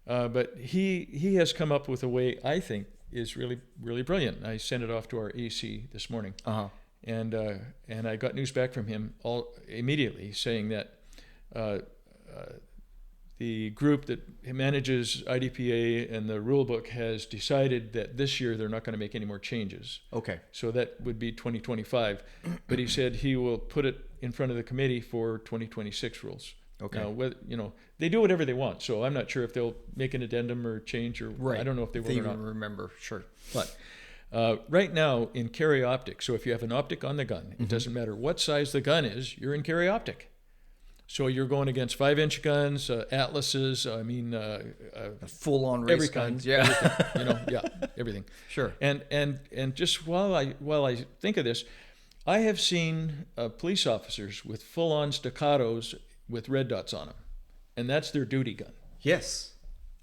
But he has come up with a way I think is really, really brilliant. I sent it off to our AC this morning. And I got news back from him immediately saying that the group that manages IDPA and the rule book has decided that this year they're not going to make any more changes. Okay. So that would be 2025. But he said he will put it in front of the committee for 2026 rules. Okay. Now, they do whatever they want. So I'm not sure if they'll make an addendum or change or I don't know if they will or not. Remember, sure. But right now in carry optic, so if you have an optic on the gun, it doesn't matter what size the gun is, you're in carry optic. So you're going against 5-inch guns, Atlases. Full-on race guns. Everything, everything. Sure. And just while I think of this, I have seen police officers with full-on staccatos with red dots on them, and that's their duty gun. Yes.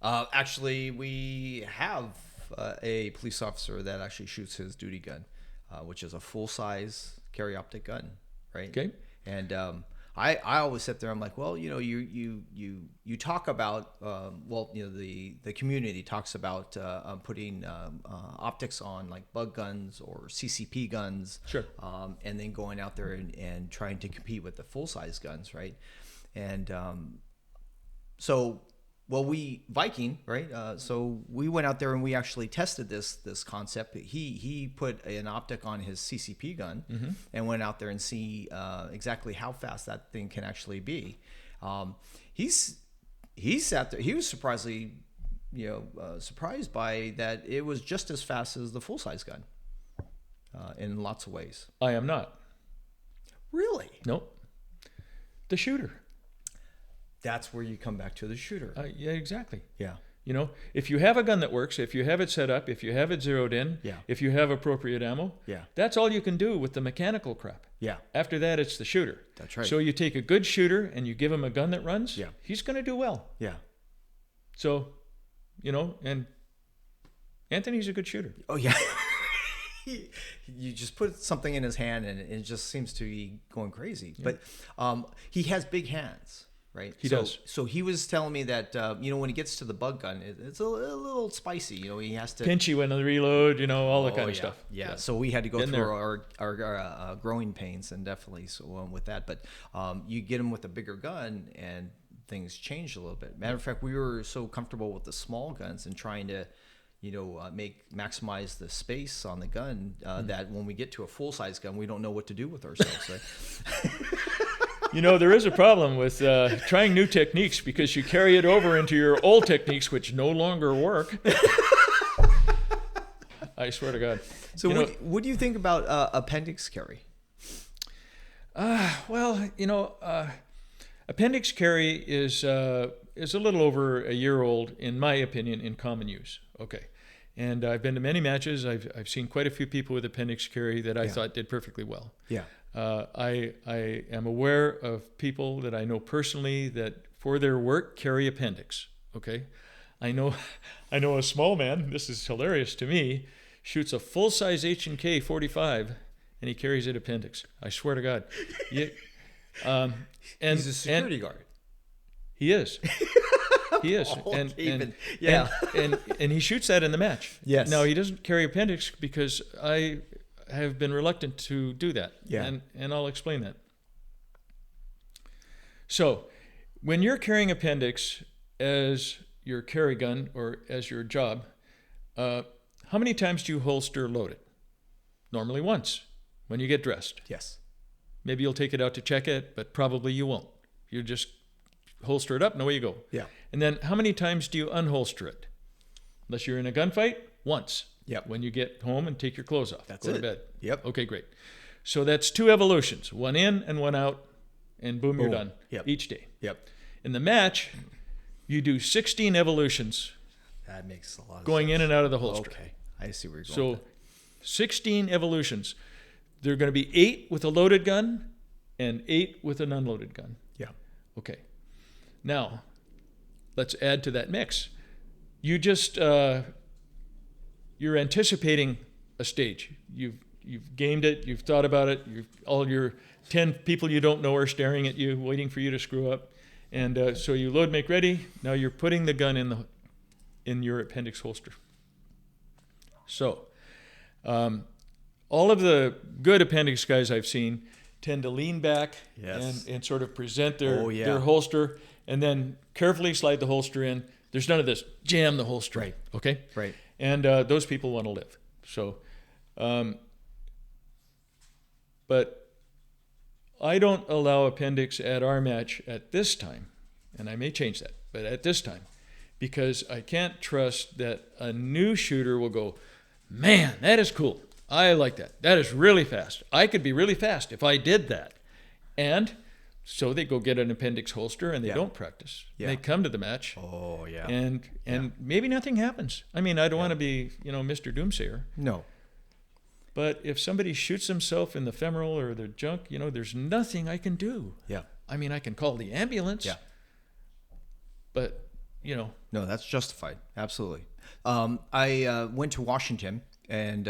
Actually, we have a police officer that actually shoots his duty gun, which is a full-size carry optic gun, right? Okay. And I always sit there. I'm like, well, you talk about, the community talks about putting optics on like bug guns or CCP guns, sure, and then going out there and trying to compete with the full size guns, right? And Viking, right? So we went out there and we actually tested this concept. He put an optic on his CCP gun and went out there and see exactly how fast that thing can actually be. He sat there. He was surprised by that. It was just as fast as the full size gun in lots of ways. I am not. Really? Nope. The shooter. That's where you come back to the shooter. Yeah, exactly. Yeah. If you have a gun that works, if you have it set up, if you have it zeroed in, if you have appropriate ammo, that's all you can do with the mechanical crap. Yeah. After that, it's the shooter. That's right. So you take a good shooter and you give him a gun that runs, he's going to do well. Yeah. So, and Anthony's a good shooter. Oh, yeah. You just put something in his hand and it just seems to be going crazy. Yeah. But he has big hands. right? He does. So he was telling me that when he gets to the bug gun, it's a little spicy. He has to Pinchy when the reload, all that kind of stuff. Yeah. So we had to go Been through our growing pains, and definitely with that. But you get him with a bigger gun, and things changed a little bit. Matter of fact, we were so comfortable with the small guns and trying to maximize the space on the gun that when we get to a full size gun, we don't know what to do with ourselves. Right? There is a problem with trying new techniques because you carry it over into your old techniques, which no longer work. I swear to God. So what do you think about appendix carry? Appendix carry is a little over a year old, in my opinion, in common use. Okay. And I've been to many matches. I've seen quite a few people with appendix carry that I thought did perfectly well. Yeah. I am aware of people that I know personally that for their work carry appendix. Okay. I know a small man, this is hilarious to me, shoots a full-size H&K 45 and he carries it appendix. I swear to God. And he's a security guard. He is. He is. And he shoots that in the match. Yes. Now, he doesn't carry appendix because I have been reluctant to do that. Yeah. And I'll explain that. So, when you're carrying appendix as your carry gun or as your job, how many times do you holster load it? Normally once, when you get dressed. Yes. Maybe you'll take it out to check it, but probably you won't. You just holster it up and away you go. Yeah. And then how many times do you unholster it? Unless you're in a gunfight, once. Yep. When you get home and take your clothes off. That's go it. to bed. Yep. Okay, great. So that's 2 evolutions. One in and one out, and boom, you're done. Yep. Each day. Yep. In the match, you do 16 evolutions. That makes a lot of sense. Going in and out of the holster. Okay. I see where you're going. So 16 evolutions. There are going to be 8 with a loaded gun and 8 with an unloaded gun. Yeah. Okay. Now, let's add to that mix. You just you're anticipating a stage. You've gamed it. You've thought about it. All your 10 people you don't know are staring at you, waiting for you to screw up. And so you load, make ready. Now you're putting the gun in your appendix holster. So, all of the good appendix guys I've seen tend to lean back and sort of present their holster, and then carefully slide the holster in. There's none of this jam the holster. Right. Okay. Right. And those people want to live. So, but I don't allow appendix at our match at this time, and I may change that, but at this time, because I can't trust that a new shooter will go, man, that is cool. I like that. That is really fast. I could be really fast if I did that. And so they go get an appendix holster and they don't practice. Yeah. They come to the match. Oh, yeah. And maybe nothing happens. I mean, I don't want to be, Mr. Doomsayer. No. But if somebody shoots himself in the femoral or the junk, there's nothing I can do. Yeah. I mean, I can call the ambulance. Yeah. But, No, that's justified. Absolutely. I went to Washington and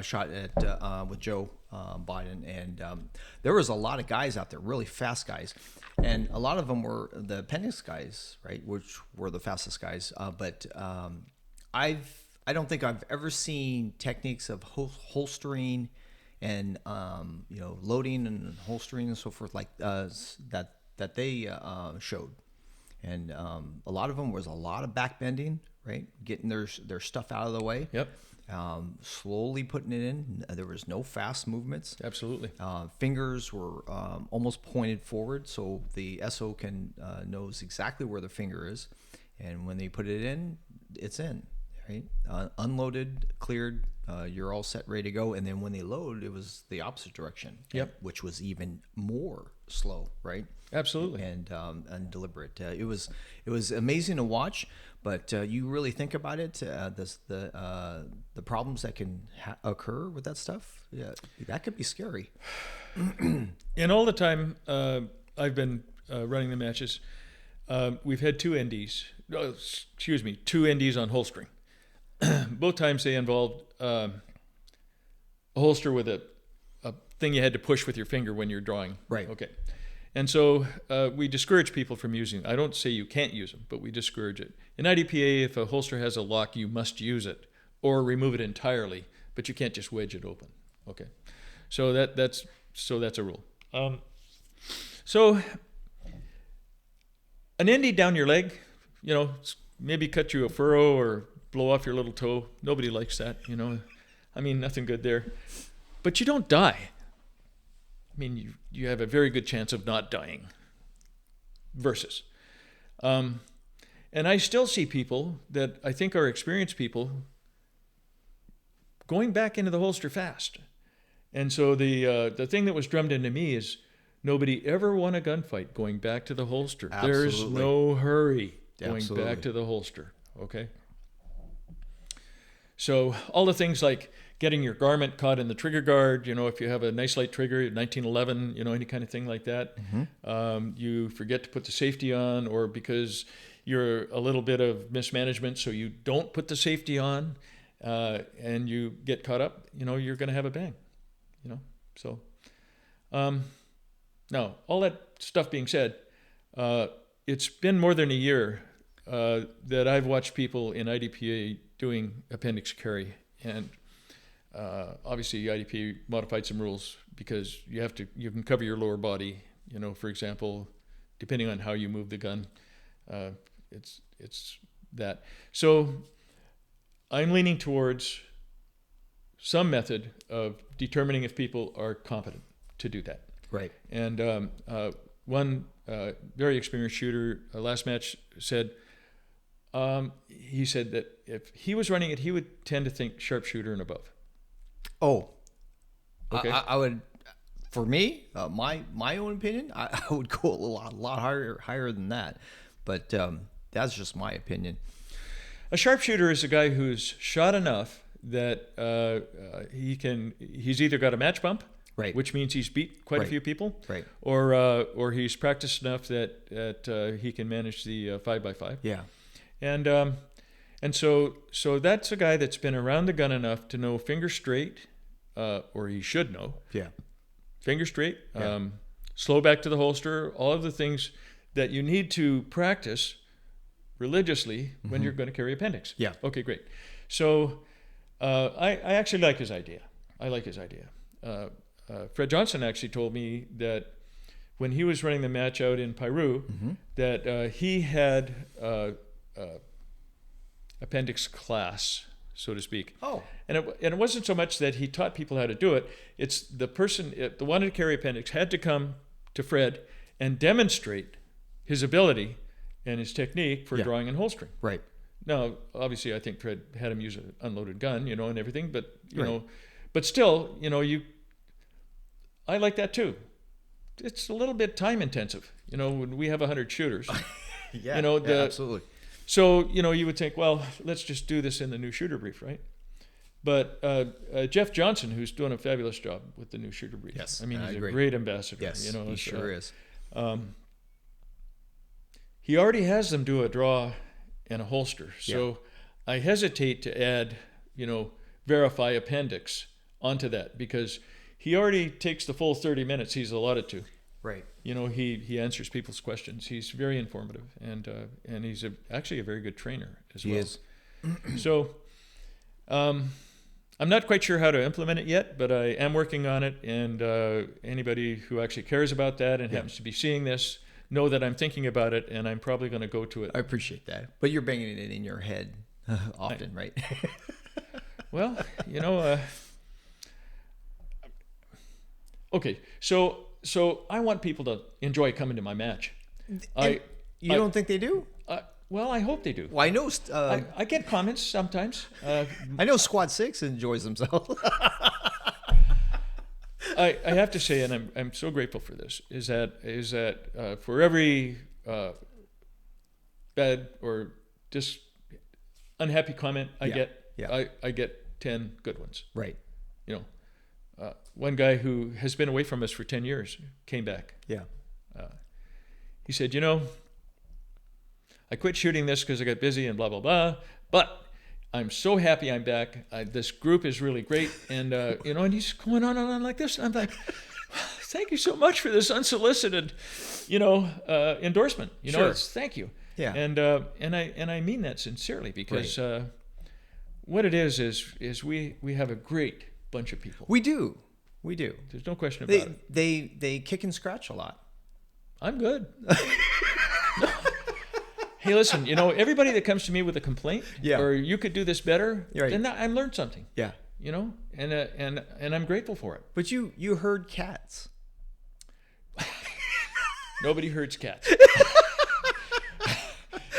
shot at with Joe Biden, and there was a lot of guys out there, really fast guys, and a lot of them were the appendix guys, right, which were the fastest guys. But I don't think I've ever seen techniques of holstering and loading and holstering and so forth like that they showed. And a lot of them was a lot of back bending, right? Getting their stuff out of the way. Yep. Slowly putting it in. There was no fast movements. Absolutely. Fingers were almost pointed forward, so the SO knows exactly where the finger is, and when they put it in, it's in. Right? Unloaded, cleared. You're all set, ready to go. And then when they load, it was the opposite direction. Yep. Which was even more slow, right? Absolutely. And deliberate. It was amazing to watch, but you really think about it, the problems that can occur with that stuff. Yeah, that could be scary. And all the time I've been running the matches, we've had two NDs on holstering. Both times they involved a holster with a thing you had to push with your finger when you're drawing. Right. Okay. And so we discourage people from using them. I don't say you can't use them, but we discourage it. In IDPA, if a holster has a lock, you must use it or remove it entirely, but you can't just wedge it open. Okay, so that's a rule. So an indie down your leg, maybe cut you a furrow or blow off your little toe. Nobody likes that, I mean, nothing good there. But you don't die. I mean, you have a very good chance of not dying. Versus. And I still see people that I think are experienced people going back into the holster fast. And so the thing that was drummed into me is nobody ever won a gunfight going back to the holster. Absolutely. There's no hurry going Absolutely. back to the holster. Okay? So all the things like getting your garment caught in the trigger guard, if you have a nice light trigger, 1911, any kind of thing like that. Mm-hmm. You forget to put the safety on, or because you're a little bit of mismanagement, so you don't put the safety on, and you get caught up, you're going to have a bang, So now, all that stuff being said, it's been more than a year that I've watched people in IDPA doing appendix carry, and obviously IDPA modified some rules because you can cover your lower body, for example, depending on how you move the gun, it's that. So I'm leaning towards some method of determining if people are competent to do that. Right. And one very experienced shooter last match said, he said that if he was running it, he would tend to think sharpshooter and above. Oh, Okay. I would, for me, my own opinion, I would go a lot higher than that, but that's just my opinion. A sharpshooter is a guy who's shot enough that he's either got a match bump, Right. which means he's beat quite a few people, Right. or he's practiced enough that he can manage the 5x5. Yeah. And so that's a guy that's been around the gun enough to know finger straight, or he should know. Yeah. Finger straight, Yeah. slow back to the holster, all of the things that you need to practice religiously when you're going to carry appendix. Yeah. Okay, great. So I actually like his idea. Fred Johnson actually told me that when he was running the match out in Peru, that he had appendix class, so to speak. Oh. And it wasn't so much that he taught people how to do it. It's the person that wanted to carry appendix had to come to Fred and demonstrate his ability and his technique for drawing and holstering. Right. Now, obviously, I think Fred had him use an unloaded gun, and everything. But Right. but still, I like that too. It's a little bit time intensive, when we have 100 shooters. Yeah. Absolutely. So, you would think, well, let's just do this in the new shooter brief, right? But Jeff Johnson, who's doing a fabulous job with the new shooter brief. Yes, I mean, I he's agree. a great ambassador. Yes, he sure is. He already has them do a draw and a holster. So I hesitate to add, verify appendix onto that because he already takes the full 30 minutes he's allotted to. Right. He answers people's questions. He's very informative, and he's actually a very good trainer as well. He is. So I'm not quite sure how to implement it yet, but I am working on it. And anybody who actually cares about that and happens to be seeing this, know that I'm thinking about it, and I'm probably going to go to it. I appreciate that. But you're banging it in your head often, right? Well, okay. So I want people to enjoy coming to my match. You don't think they do? Well, I hope they do. Well, I know. I get comments sometimes. I know Squad 6 enjoys themselves. I have to say, and I'm so grateful for this, is that for every bad or just unhappy comment I get, I get 10 good ones. Right. One guy who has been away from us for 10 years came back. Yeah. He said, I quit shooting this because I got busy and blah, blah, blah, but I'm so happy I'm back. This group is really great. And, and he's going on and on like this. I'm like, thank you so much for this unsolicited, endorsement. Sure. Thank you. Yeah. And I mean that sincerely, because what it is we have a great bunch of people. We do. There's no question about it. They kick and scratch a lot. I'm good. Hey, listen, everybody that comes to me with a complaint, or you could do this better, then I've learned something. Yeah. And I'm grateful for it. But you herd cats. Nobody herds cats.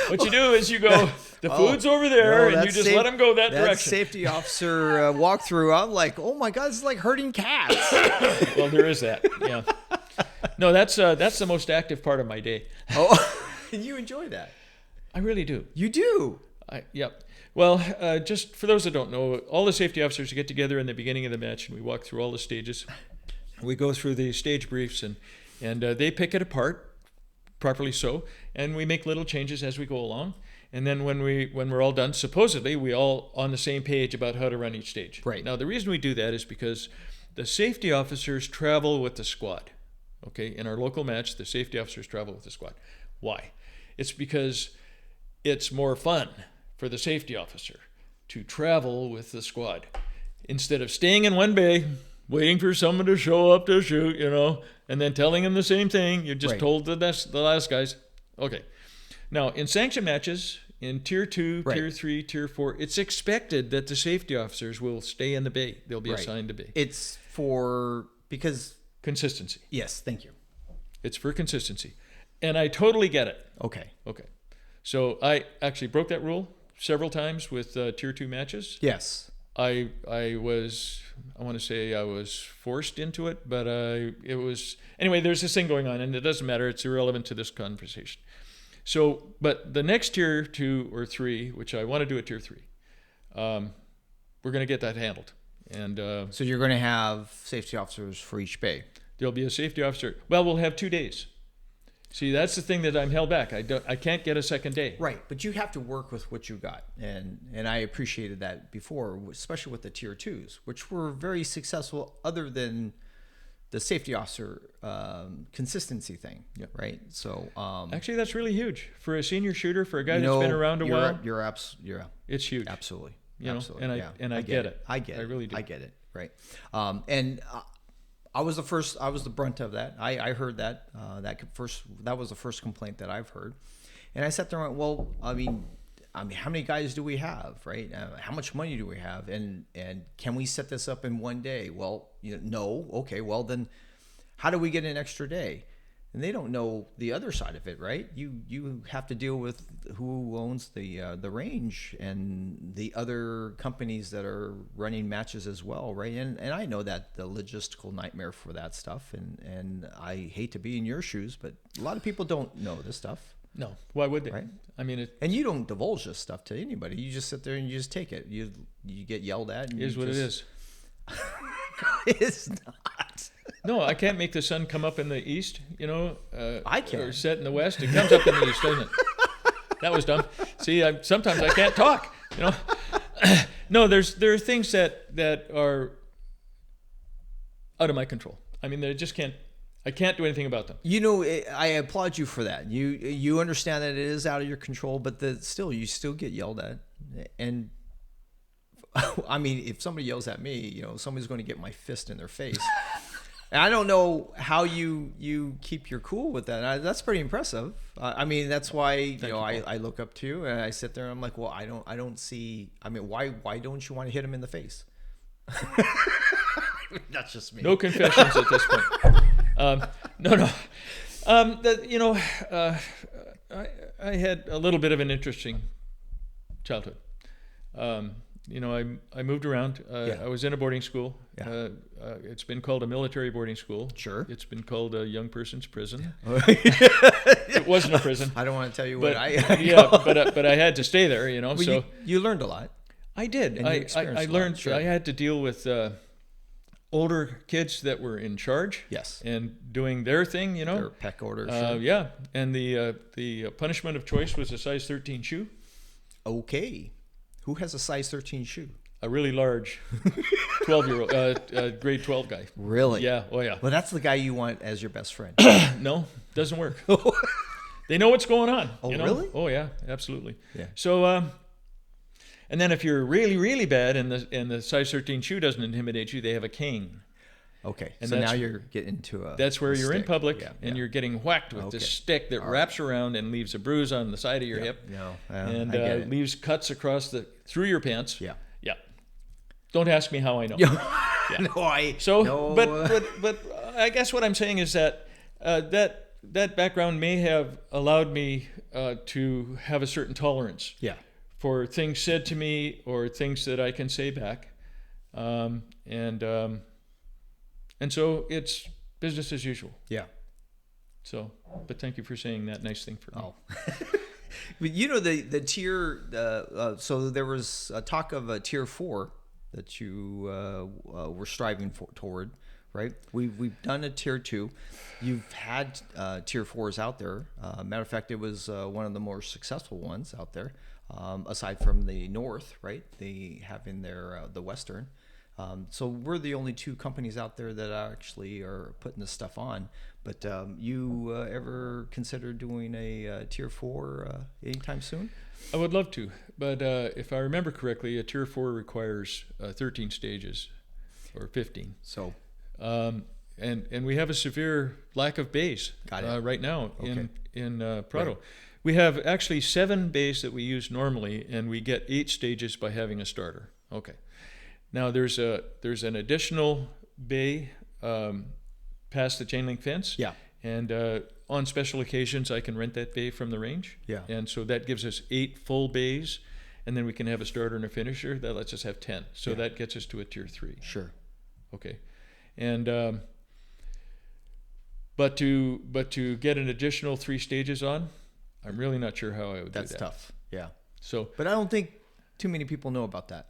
What you do is you go, the food's over there, and you just let them go that direction. Safety officer walkthrough. I'm like, oh my God, it's like herding cats. Well, there is that. Yeah. No, that's the most active part of my day. Oh, you enjoy that? I really do. You do? Yep. Well, just for those that don't know, all the safety officers get together in the beginning of the match, and we walk through all the stages. We go through the stage briefs, and they pick it apart, properly so, and we make little changes as we go along. And then when we're all done, supposedly we all on the same page about how to run each stage. Right. Now, the reason we do that is because the safety officers travel with the squad. Okay, in our local match, the safety officers travel with the squad. Why? It's because it's more fun for the safety officer to travel with the squad instead of staying in one bay, waiting for someone to show up to shoot, and then telling them the same thing you just told the last guys. Okay. Now, in sanction matches, in Tier 2, Tier 3, Tier 4, it's expected that the safety officers will stay in the bay. They'll be assigned to bay. It's because... Consistency. Yes, thank you. It's for consistency. And I totally get it. Okay. So I actually broke that rule several times with Tier 2 matches. Yes. I was forced into it, but it was... Anyway, there's this thing going on, and it doesn't matter. It's irrelevant to this conversation. So, but the next Tier 2 or 3, which I want to do at Tier 3, we're going to get that handled. And so you're going to have safety officers for each bay. There'll be a safety officer. Well, we'll have 2 days. See, that's the thing that I'm held back. I can't get a second day. Right, but you have to work with what you got, and I appreciated that before, especially with the Tier 2s, which were very successful, other than the safety officer consistency thing. Yep. Right. So actually, that's really huge for a senior shooter, for a guy that's been around a while. It's huge. Absolutely. Absolutely. And I get it. I get it. I really do. I get it. Right. And I was the brunt of that. I heard that. That was the first complaint that I've heard. And I sat there and went, well, I mean, how many guys do we have, right? How much money do we have? And can we set this up in one day? Well, no. Okay, well then how do we get an extra day? And they don't know the other side of it, right? You have to deal with who owns the range and the other companies that are running matches as well, right? And I know that the logistical nightmare for that stuff, and I hate to be in your shoes, but a lot of people don't know this stuff. No, why would they? Right? I mean, and you don't divulge this stuff to anybody. You just sit there and you just take it. You get yelled at. And it is what it is. It's not. No, I can't make the sun come up in the east, I can. Or set in the west. It comes up in the east, doesn't it? That was dumb. See, sometimes I can't talk, No, there are things that are out of my control. I mean, I can't do anything about them. I applaud you for that. You understand that it is out of your control, but you still get yelled at. And I mean, if somebody yells at me, somebody's going to get my fist in their face. And I don't know how you keep your cool with that. That's pretty impressive. I mean, that's why I look up to you, and I sit there and I'm like, well, I don't see. I mean, why don't you want to hit him in the face? That's just me. No confessions at this point. No. I had a little bit of an interesting childhood. I moved around. I was in a boarding school. Yeah. It's been called a military boarding school. Sure. It's been called a young person's prison. It wasn't a prison. I don't want to tell you but, what but I had to stay there, Well, so you learned a lot. I did. And I learned. Sure. I had to deal with older kids that were in charge. Yes. And doing their thing, Their peck order. Sure. Yeah. And the punishment of choice was a size 13 shoe. Okay. Who has a size 13 shoe? a really large 12-year-old, grade 12 guy. Really? Yeah. Oh, yeah. Well, that's the guy you want as your best friend. No, doesn't work. They know what's going on. Oh, you know? really? Oh, yeah, absolutely. Yeah. So, and then if you're really, really bad and the size 13 shoe doesn't intimidate you, they have a cane. Okay. And so now you're getting to that's where you're in stick. public Yeah, and you're getting whacked with this stick that All wraps around and leaves a bruise on the side of your hip. No, And I get it. leaves cuts across through your pants. Yeah. Yeah. Don't ask me how I know. Yeah. But I guess what I'm saying is that that background may have allowed me to have a certain tolerance. Yeah. For things said to me or things that I can say back, and so it's business as usual. Yeah. So, but thank you for saying that nice thing for me. Oh. But you know the tier. So there was a talk of a tier 4 that you were striving toward, right? We've done a tier 2. You've had tier 4s out there. Matter of fact, it was one of the more successful ones out there, aside from the North, right? They have in there the Western. So we're the only 2 companies out there that actually are putting this stuff on. But you ever consider doing a tier 4 anytime soon? I would love to, but if I remember correctly, a tier 4 requires 13 stages or 15. So, and we have a severe lack of bays right now in Prado. Right. We have actually 7 bays that we use normally, and we get 8 stages by having a starter. Okay. Now there's an additional bay past the chain link fence. Yeah. And on special occasions, I can rent that bay from the range. Yeah. And so that gives us 8 full bays, and then we can have a starter and a finisher. That lets us have 10. So that gets us to a tier 3. Sure. Okay. And but to get an additional 3 stages on, I'm really not sure how I would do that. That's tough. Yeah. So, but I don't think too many people know about that.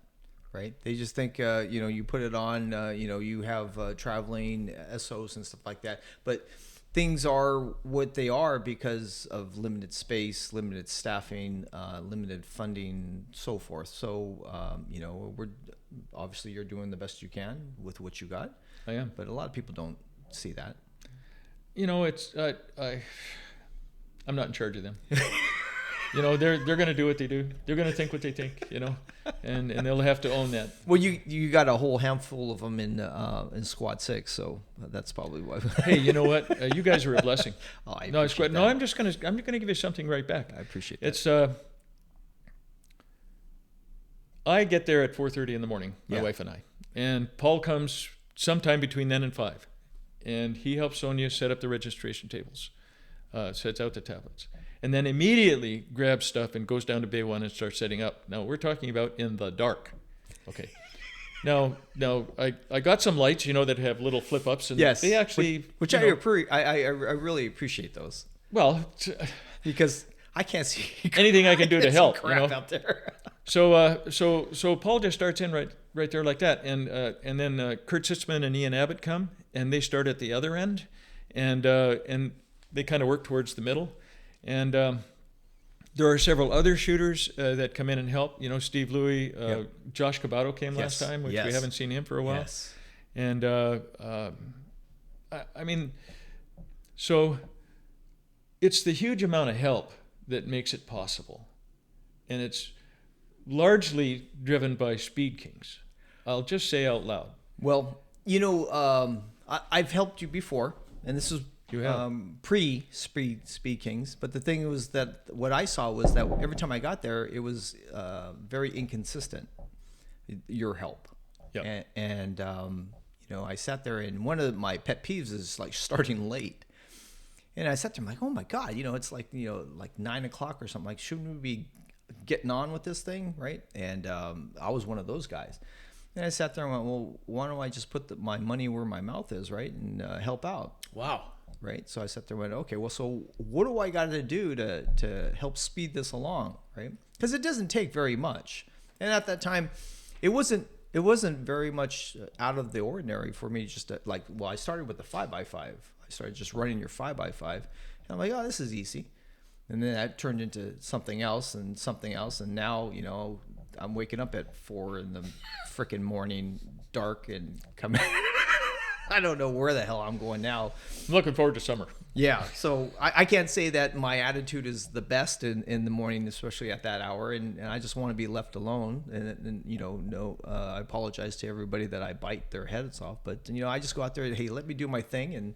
Right? They just think, you put it on, you have traveling SOs and stuff like that. But things are what they are because of limited space, limited staffing, limited funding, so forth. So, we're obviously you're doing the best you can with what you got. I am. But a lot of people don't see that. It's I'm not in charge of them. They're going to do what they do. They're going to think what they think, and they'll have to own that. Well, you got a whole handful of them in Squad 6, so that's probably why. Hey, you know what? You guys are a blessing. Oh, I no, appreciate that. No, I'm going to give you something right back. I appreciate that. It's I get there at 4:30 in the morning, my wife and I, and Paul comes sometime between then and 5, and he helps Sonia set up the registration tables, sets out the tablets. And then immediately grabs stuff and goes down to Bay 1 and starts setting up. Now, we're talking about in the dark. Okay. Now, I got some lights, that have little flip-ups. And yes. They actually... Which I really appreciate those. Well... because I can't see... anything I can do to help, crap out there. So Paul just starts in right there like that. And then Kurt Sitzman and Ian Abbott come, and they start at the other end. And they kind of work towards the middle. And there are several other shooters that come in and help. Steve Louie, Josh Cabato came last time, which we haven't seen him for a while. Yes. And so it's the huge amount of help that makes it possible. And it's largely driven by Speed Kings. I'll just say out loud. Well, I've helped you before, and this is pre-Speed Kings, but the thing was that what I saw was that every time I got there, it was very inconsistent, your help. Yep. And I sat there, and one of my pet peeves is like starting late. And I sat there, I'm like, oh my God, it's like, like 9 o'clock or something. Like, shouldn't we be getting on with this thing, right? And I was one of those guys. And I sat there and went, well, why don't I just put my money where my mouth is, right? And help out. Wow. Right. So I sat there and went, okay, well, so what do I got to do to help speed this along? Right. Because it doesn't take very much. And at that time, it wasn't very much out of the ordinary for me just to I started with the 5x5. I started just running your 5x5. And I'm like, oh, this is easy. And then that turned into something else. And now, I'm waking up at 4 in the freaking morning, dark, and coming. I don't know where the hell I'm going now. I'm looking forward to summer. Yeah, so I can't say that my attitude is the best in the morning, especially at that hour, and I just want to be left alone. And you know, no, I apologize to everybody that I bite their heads off, but you know, I just go out there and, hey, let me do my thing,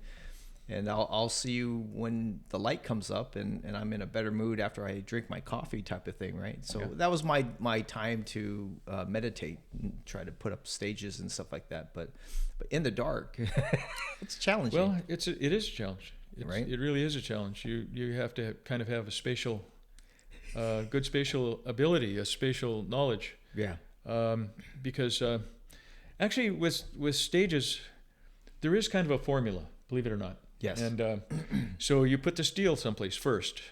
and I'll see you when the light comes up, and I'm in a better mood after I drink my coffee, type of thing, right? So that was my time to meditate and try to put up stages and stuff like that. But in the dark, it's challenging. Well, it is a challenge. Right? It really is a challenge. You have to kind of have a good spatial ability, a spatial knowledge. Yeah. Because actually, with stages, there is kind of a formula, believe it or not. Yes. And so you put the steel someplace first.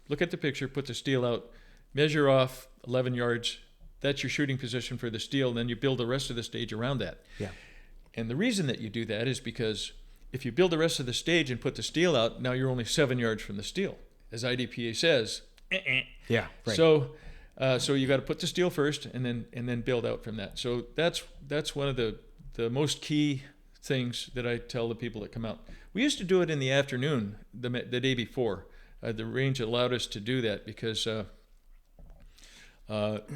Look at the picture, put the steel out, measure off 11 yards. That's your shooting position for the steel. Then you build the rest of the stage around that. Yeah. And the reason that you do that is because if you build the rest of the stage and put the steel out, now you're only 7 yards from the steel. As IDPA says, Yeah. Right. So you got to put the steel first and then build out from that. So that's one of the most key things that I tell the people that come out. We used to do it in the afternoon, the day before. The range allowed us to do that because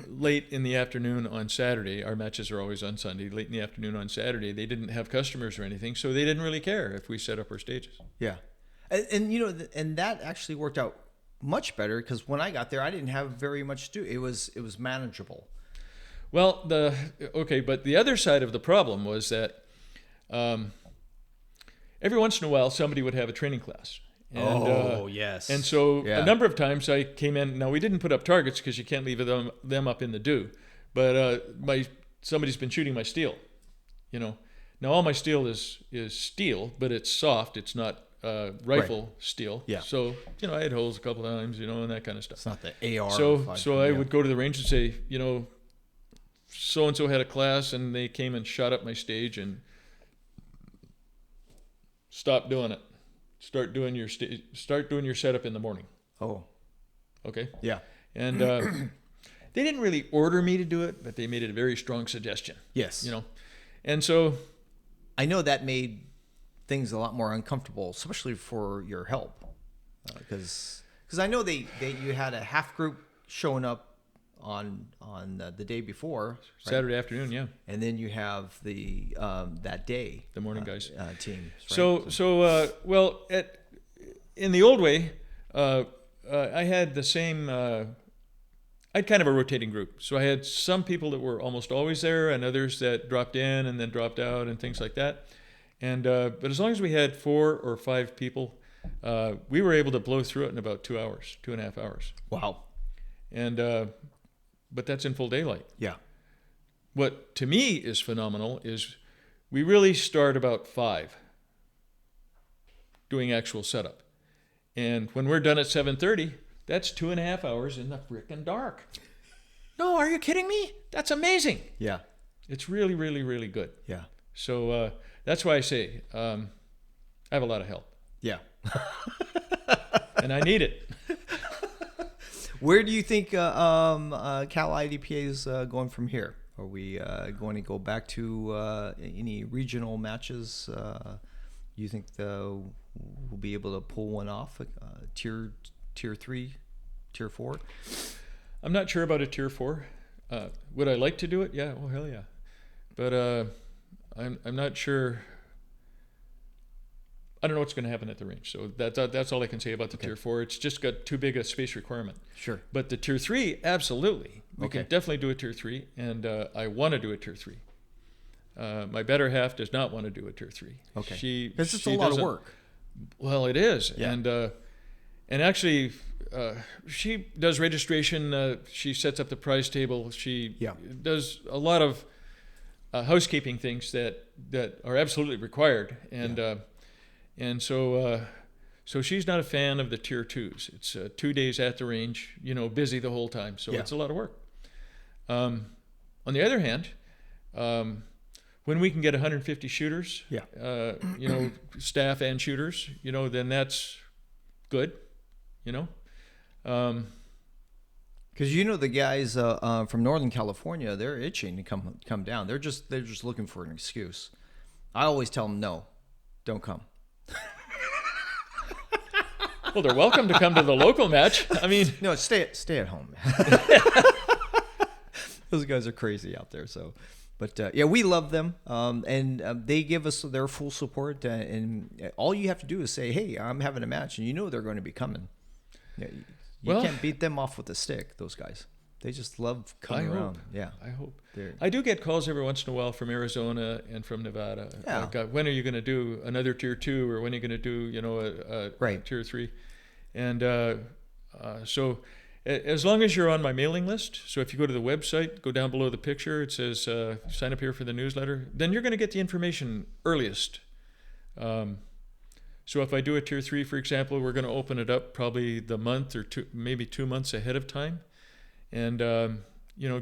late in the afternoon on Saturday, our matches are always on Sunday, late in the afternoon on Saturday, they didn't have customers or anything, so they didn't really care if we set up our stages. Yeah. And you know, and that actually worked out much better because when I got there, I didn't have very much to do. It was manageable. Well, but the other side of the problem was that every once in a while somebody would have a training class. And, yes. And so a number of times I came in. Now we didn't put up targets because you can't leave them up in the dew. But somebody's been shooting my steel. You know, now all my steel is steel, but it's soft. It's not rifle steel. Yeah. So you know, I had holes a couple of times. You know, and that kind of stuff. It's not the AR. So I would go to the range and say, you know, so and so had a class and they came and shot up my stage and stop doing it. Start doing your setup in the morning. Oh. Okay. Yeah. And they didn't really order me to do it, but they made it a very strong suggestion. Yes. You know, and so I know that made things a lot more uncomfortable, especially for your help, because I know you had a half group showing up on the day before, right? Saturday afternoon, yeah. And then you have the that day, the morning guys team. Right? So in the old way, I had the same. I had kind of a rotating group. So I had some people that were almost always there, and others that dropped in and then dropped out, and things like that. And but as long as we had 4 or 5 people, we were able to blow through it in about 2 hours, 2.5 hours. Wow. And but that's in full daylight. Yeah. What to me is phenomenal is we really start about 5 doing actual setup. And when we're done at 7:30, that's 2.5 hours in the frickin' dark. No, are you kidding me? That's amazing. Yeah. It's really, really, really good. Yeah. So that's why I say I have a lot of help. Yeah. And I need it. Where do you think Cal IDPA is going from here? Are we going to go back to any regional matches? You think we'll be able to pull one off? Tier 3, Tier 4? I'm not sure about a Tier 4. Would I like to do it? Yeah. Oh, hell yeah. But I'm not sure. I don't know what's going to happen at the range. So that's all I can say about the Tier 4. It's just got too big a space requirement. Sure. But the Tier 3, absolutely. We can definitely do a Tier 3, and I want to do a Tier 3. My better half does not want to do a Tier 3. Okay. Because it's a lot of work. Well, it is. Yeah. And actually, she does registration. She sets up the prize table. She does a lot of housekeeping things that are absolutely required. And so she's not a fan of the Tier 2s. It's 2 days at the range, you know, busy the whole time. So it's a lot of work. On the other hand, when we can get 150 shooters, you know, staff and shooters, you know, then that's good, you know. Because the guys from Northern California, they're itching to come down. They're just looking for an excuse. I always tell them, no, don't come. Well, they're welcome to come to the local match. I mean, no, stay at home. Those guys are crazy out there. So, but yeah, we love them, and they give us their full support. And all you have to do is say, "Hey, I'm having a match," and they're going to be coming. You can't beat them off with a stick. Those guys, they just love coming around. Yeah, I hope. I do get calls every once in a while from Arizona and from Nevada. Yeah. Like, when are you going to do another tier 2, or when are you going to do a tier 3? And so as long as you're on my mailing list, so if you go to the website, go down below the picture, it says sign up here for the newsletter, then you're going to get the information earliest. So if I do a tier 3, for example, we're going to open it up probably the month or maybe 2 months ahead of time, and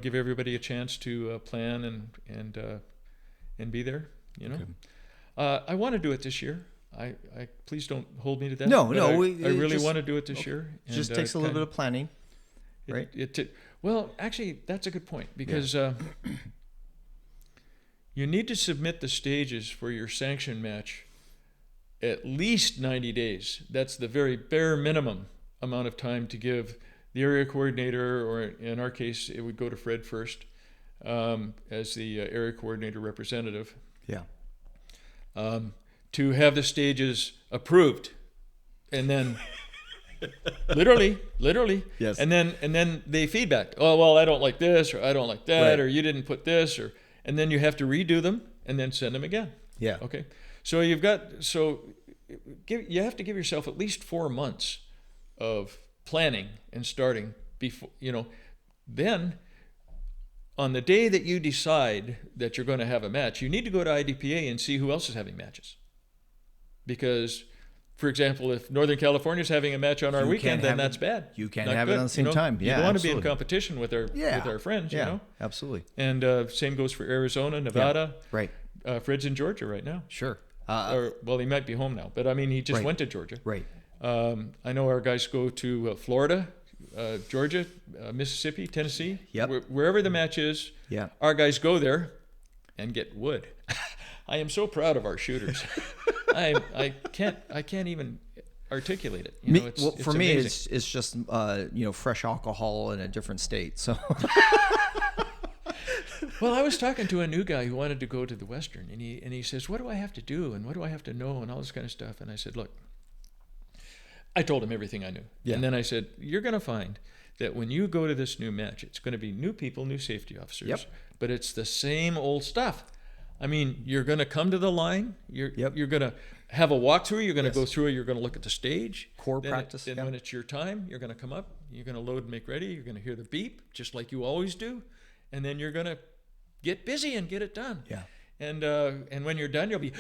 give everybody a chance to plan and be there. Okay. I want to do it this year. I please don't hold me to that. No, I really want to do it this year. It just takes a little bit of planning, right? Well, actually, that's a good point, because you need to submit the stages for your sanction match at least 90 days. That's the very bare minimum amount of time to give the area coordinator, or in our case, it would go to Fred first as the area coordinator representative. Yeah. To have the stages approved, and then literally, yes. And then they feedback. Oh, well, I don't like this, or I don't like that, right. Or you didn't put this, and then you have to redo them and then send them again. Yeah. Okay. So you have to give yourself at least 4 months of planning and starting before, then on the day that you decide that you're going to have a match, you need to go to IDPA and see who else is having matches. Because, for example, if Northern California is having a match on our weekend, then that's bad. You can't have it on the same time. Yeah, you don't want absolutely. to be in competition with our friends, absolutely. And same goes for Arizona, Nevada. Yeah, right. Fred's in Georgia right now. Sure. He might be home now, but I mean, he just went to Georgia. Right. I know our guys go to Florida, Georgia, Mississippi, Tennessee. Yep. Wherever the match is, Yeah. our guys go there and get wood. I am so proud of our shooters. I can't even articulate it. For me, amazing. it's just fresh alcohol in a different state. So. Well, I was talking to a new guy who wanted to go to the Western, and he says, "What do I have to do, and what do I have to know, and all this kind of stuff?" And I said, "Look," I told him everything I knew, and then I said, "You're going to find that when you go to this new match, it's going to be new people, new safety officers, but it's the same old stuff. I mean, you're going to come to the line, you're going to have a walkthrough, you're going to go through it, you're going to look at the stage, core practice. Then when it's your time, you're going to come up, you're going to load and make ready, you're going to hear the beep, just like you always do, and then you're going to get busy and get it done. Yeah. And when you're done, you'll be,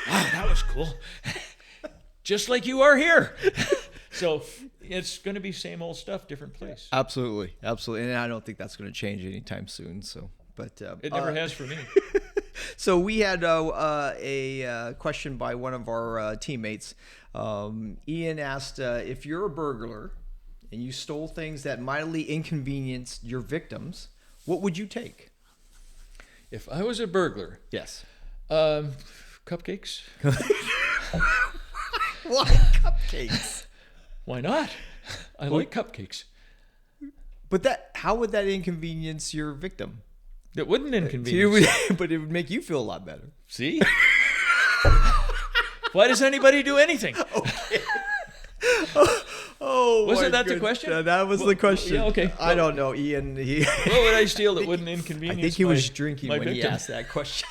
wow, that was cool. Just like you are here." So it's going to be same old stuff, different place. Absolutely. And I don't think that's going to change anytime soon. So, but it never has for me. So we had a question by one of our teammates. Ian asked, if you're a burglar and you stole things that mildly inconvenienced your victims, what would you take? If I was a burglar, yes, cupcakes. Why cupcakes? Why not? I like cupcakes. But how would that inconvenience your victim? It wouldn't inconvenience. But it would make you feel a lot better. See? Why does anybody do anything? Okay. Wasn't that the question? That was the question. Yeah, okay. I don't know, Ian. What would I steal that wouldn't inconvenience? I think he was drinking when victim. he asked that question.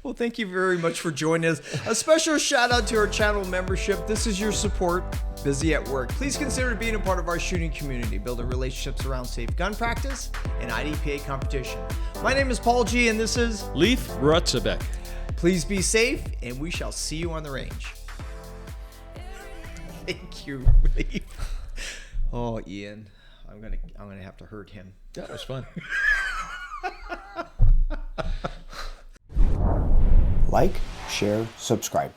Well, thank you very much for joining us. A special shout out to our channel membership. This is your support. Busy at work. Please consider being a part of our shooting community, building relationships around safe gun practice and IDPA competition. My name is Paul G, and this is Lief Rutzebeck. Please be safe, and we shall see you on the range. Thank you, Lief. Oh, Ian, I'm gonna have to hurt him. That was fun. Like, share, subscribe.